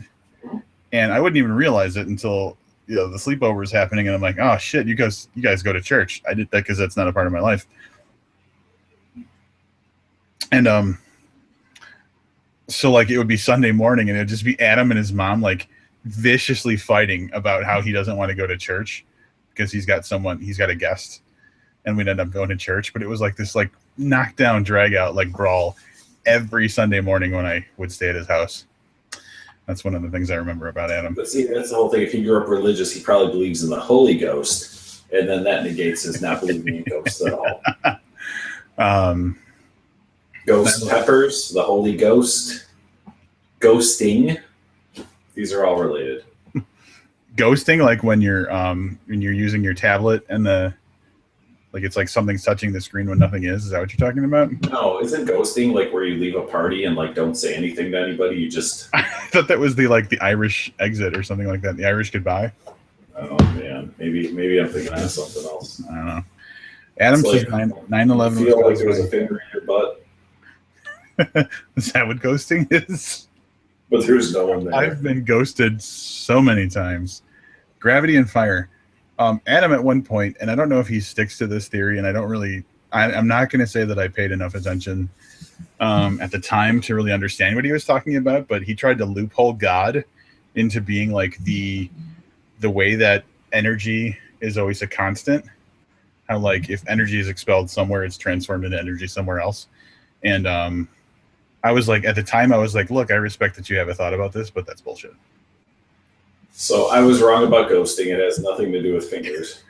And I wouldn't even realize it until the sleepover was happening, and I'm like, oh shit, you guys go to church. I did that because that's not a part of my life. And so like it would be Sunday morning, and it would just be Adam and his mom like viciously fighting about how he doesn't want to go to church because he's got a guest, and we'd end up going to church. But it was like this like knockdown, drag out like brawl every Sunday morning when I would stay at his house. That's one of the things I remember about Adam. But see, that's the whole thing. If he grew up religious, he probably believes in the Holy Ghost, and then that negates his not believing in ghosts at all. Ghost peppers, the Holy Ghost, ghosting. These are all related. Ghosting, like when you're using your tablet and it's like something's touching the screen when nothing is. Is that what you're talking about? No, isn't ghosting like where you leave a party and like don't say anything to anybody? You just. I thought that was the Irish exit or something like that. The Irish goodbye. Oh man, maybe I'm thinking of something else. I don't know. Adam says 9/11. Feel like there was a finger in your butt. Is that what ghosting is? But there's no one there. I've been ghosted so many times. Gravity and fire. Adam at one point, and I don't know if he sticks to this theory, and I'm not going to say that I paid enough attention at the time to really understand what he was talking about, but he tried to loophole God into being like the way that energy is always a constant. How like if energy is expelled somewhere, it's transformed into energy somewhere else. And I was like, at the time, I was like, look, I respect that you have a thought about this, but that's bullshit. So I was wrong about ghosting. It has nothing to do with fingers.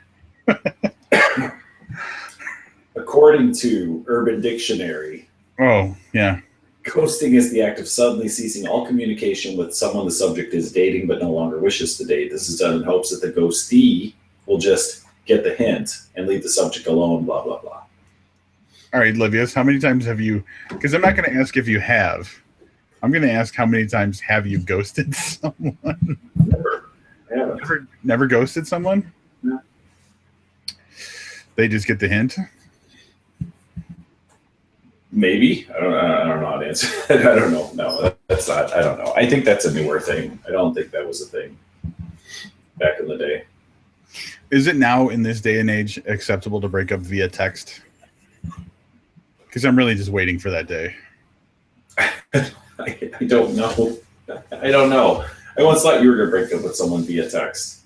According to Urban Dictionary, Oh, yeah. ghosting is the act of suddenly ceasing all communication with someone the subject is dating but no longer wishes to date. This is done in hopes that the ghostee will just get the hint and leave the subject alone, blah, blah, blah. All right, Livius, how many times have you, because I'm not going to ask if you have. I'm going to ask how many times have you ghosted someone? Never. I haven't. Never ghosted someone? No. They just get the hint? Maybe. I don't know how to answer. I don't know. No, that's not. I don't know. I think that's a newer thing. I don't think that was a thing back in the day. Is it now in this day and age acceptable to break up via text? Because I'm really just waiting for that day. I don't know. I don't know. I once thought you were going to break up with someone via text.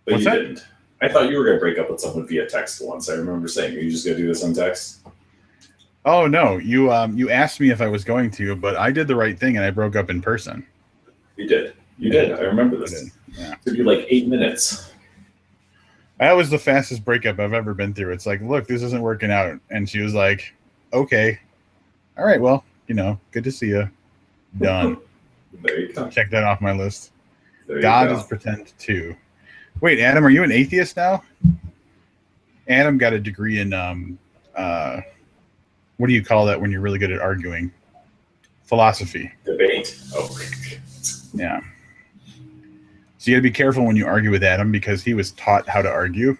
But What's you that? didn't. I thought you were going to break up with someone via text once. I remember saying, are you just going to do this on text? Oh no, you asked me if I was going to, but I did the right thing and I broke up in person. You did. You did. I remember this. Yeah. It took you like 8 minutes. That was the fastest breakup I've ever been through. It's like, look, this isn't working out. And she was like, okay. All right, well, good to see you. Done. There you go. Check that off my list. There you God go. is pretend too. Wait, Adam, are you an atheist now? Adam got a degree in what do you call that when you're really good at arguing? Philosophy. Debate. Oh, Yeah. So you got to be careful when you argue with Adam because he was taught how to argue.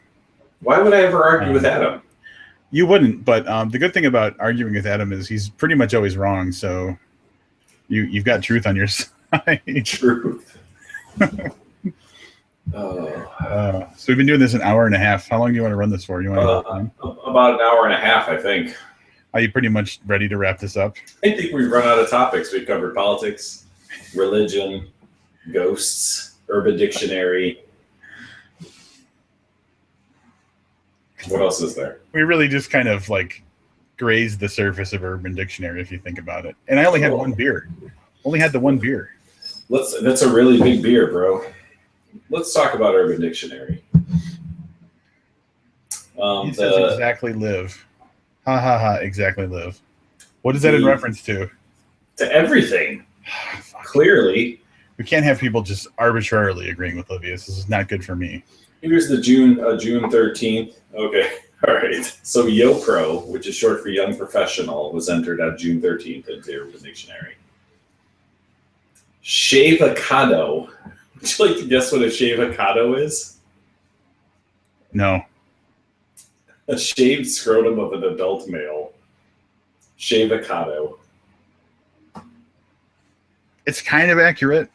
why would I ever argue with Adam? You wouldn't, but the good thing about arguing with Adam is he's pretty much always wrong. So you've got truth on your side. Truth. Oh, So we've been doing this an hour and a half. How long do you want to run this for? You want to about an hour and a half, I think. Are you pretty much ready to wrap this up? I think we've run out of topics. We've covered politics, religion, ghosts, Urban Dictionary. What else is there? We really just kind of like grazed the surface of Urban Dictionary, if you think about it. And I only had one beer. Only had the one beer. That's a really big beer, bro. Let's talk about Urban Dictionary. He says exactly live. Ha ha ha, exactly live. What is that in reference to? To everything. Clearly. We can't have people just arbitrarily agreeing with Livius. This is not good for me. Here's the June 13th. Okay. All right. So YoPro, which is short for young professional, was entered on June 13th into Urban Dictionary. Shavocado. Would you like to guess what a shavocado is? No. A shaved scrotum of an adult male. Shavocado. It's kind of accurate.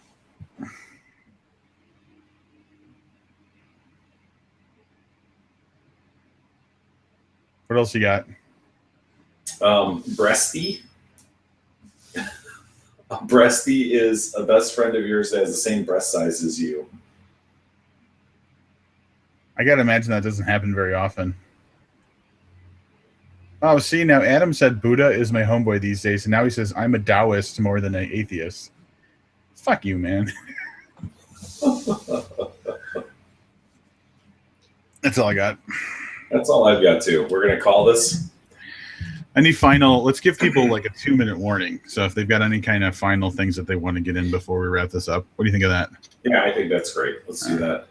What else you got? Breasty. A breasty is a best friend of yours that has the same breast size as you. I gotta imagine that doesn't happen very often. Oh, see, now Adam said Buddha is my homeboy these days, and now he says I'm a Taoist more than an atheist. Fuck you, man. That's all I got. That's all I've got too. We're gonna call this. Let's give people like a 2-minute warning. So if they've got any kind of final things that they want to get in before we wrap this up, what do you think of that? Yeah, I think that's great. Let's do that.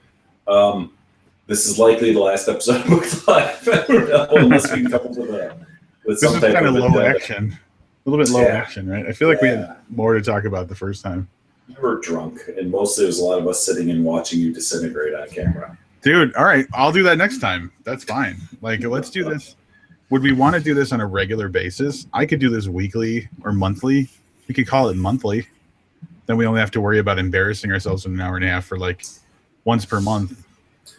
This is likely the last episode of Book Live. I don't know, unless we can come up with This some is type kind of low agenda. action. A little bit low action, right? I feel like we had more to talk about the first time. You were drunk, and mostly it was a lot of us sitting and watching you disintegrate on camera. Dude, all right. I'll do that next time. That's fine. Like, let's do this. Would we want to do this on a regular basis? I could do this weekly or monthly. We could call it monthly. Then we only have to worry about embarrassing ourselves in an hour and a half for like once per month.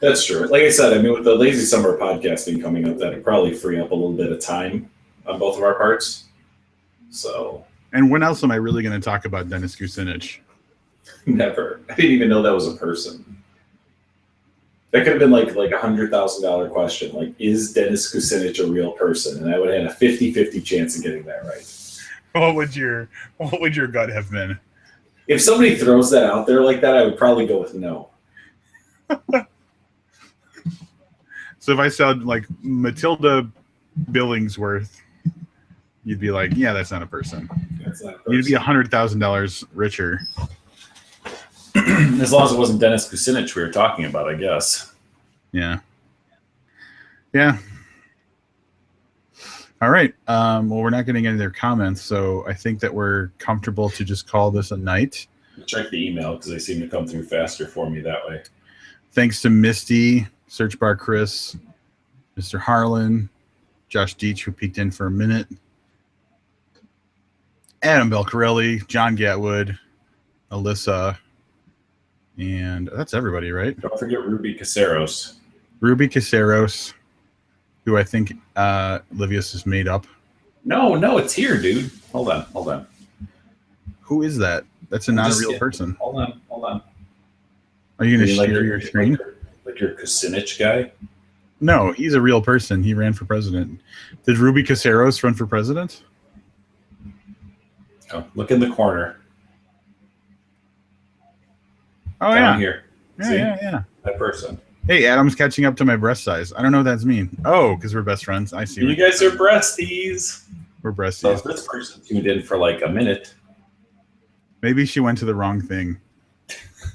That's true. Like I said, I mean, with the lazy summer podcasting coming up, that'd probably free up a little bit of time on both of our parts. So, And when else am I really going to talk about Dennis Kucinich? never. I didn't even know that was a person. That could have been like $100,000 question. Like, is Dennis Kucinich a real person? And I would have had a 50-50 chance of getting that right. what would your gut have been? If somebody throws that out there like that, I would probably go with no. So if I said like Matilda Billingsworth, you'd be like, yeah, that's not a person. That's not You'd be $100,000 richer. As long as it wasn't Dennis Kucinich we were talking about, I guess. Yeah. Yeah. All right. Well, we're not getting any of their comments, so I think that we're comfortable to just call this a night. Check the email because they seem to come through faster for me that way. Thanks to Misty, Search Bar Chris, Mr. Harlan, Josh Deach, who peeked in for a minute, Adam Belcarelli, John Gatwood, Alyssa, and that's everybody, right? Don't forget Ruby Caceros. Ruby Caceros, who I think Livius has made up. No, it's here, dude. Hold on. Who is that? That's not a real person. Hold on. Are you going to You mean share your screen? Like your Kucinich guy? No, he's a real person. He ran for president. Did Ruby Caceros run for president? Oh, look in the corner. Oh, Down yeah. here. Yeah, See? yeah. That person. Hey, Adam's catching up to my breast size. I don't know what that's mean. Oh, because we're best friends. I see. You guys are breasties. We're So breasties. if this person tuned in for like a minute, Maybe she went to the wrong thing.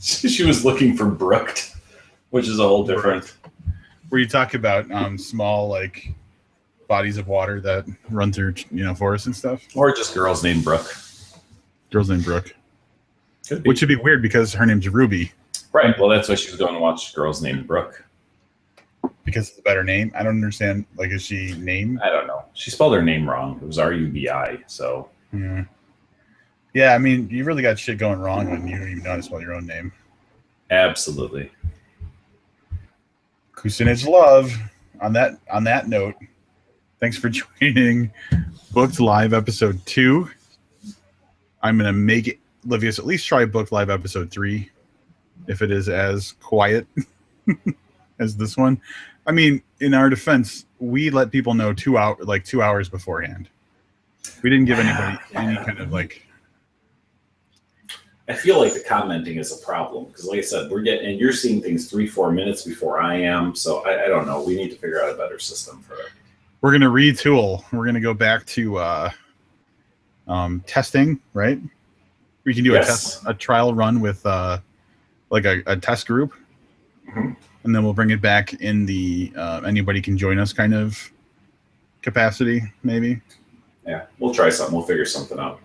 she was looking for Brooked, which is a whole different. Where you talk about small like bodies of water that run through forests and stuff. Or just girls named Brooke. Girls named Brooke, Could be. which would be weird because her name's Ruby. Right. Well, that's why she was going to watch Girls Named Brooke. Because it's a better name. I don't understand. Like, is she name? I don't know. She spelled her name wrong. It was Rubi. So Yeah, I mean, you really got shit going wrong when you don't even know how to spell your own name. absolutely. Kucinich love. On that note, thanks for joining Booked Live episode 2. I'm gonna make it Livius at least try Booked Live episode 3, if it is as quiet as this one. I mean, in our defense, we let people know 2 hours beforehand. We didn't give anybody any kind of like. I feel like the commenting is a problem because, like I said, and you're seeing things 3-4 minutes before I am. So I don't know. We need to figure out a better system for it. We're gonna retool. We're gonna go back to testing, right? We can do a trial run with like a test group, Mhm. and then we'll bring it back in the anybody can join us kind of capacity, maybe. Yeah, we'll try something. We'll figure something out.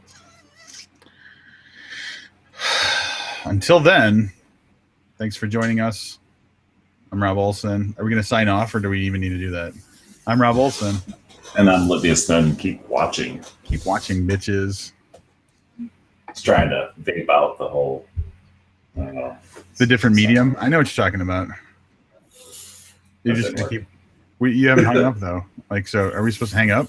Until then, thanks for joining us. I'm Rob Olson. Are we going to sign off, or do we even need to do that? I'm Rob Olson. And I'm Livius Dunn. Keep watching. Keep watching, bitches. Just trying to vape out the whole. I don't know. The different medium. I know what you're talking about. You That just didn't work. keep. You haven't hung up though. Like, so are we supposed to hang up?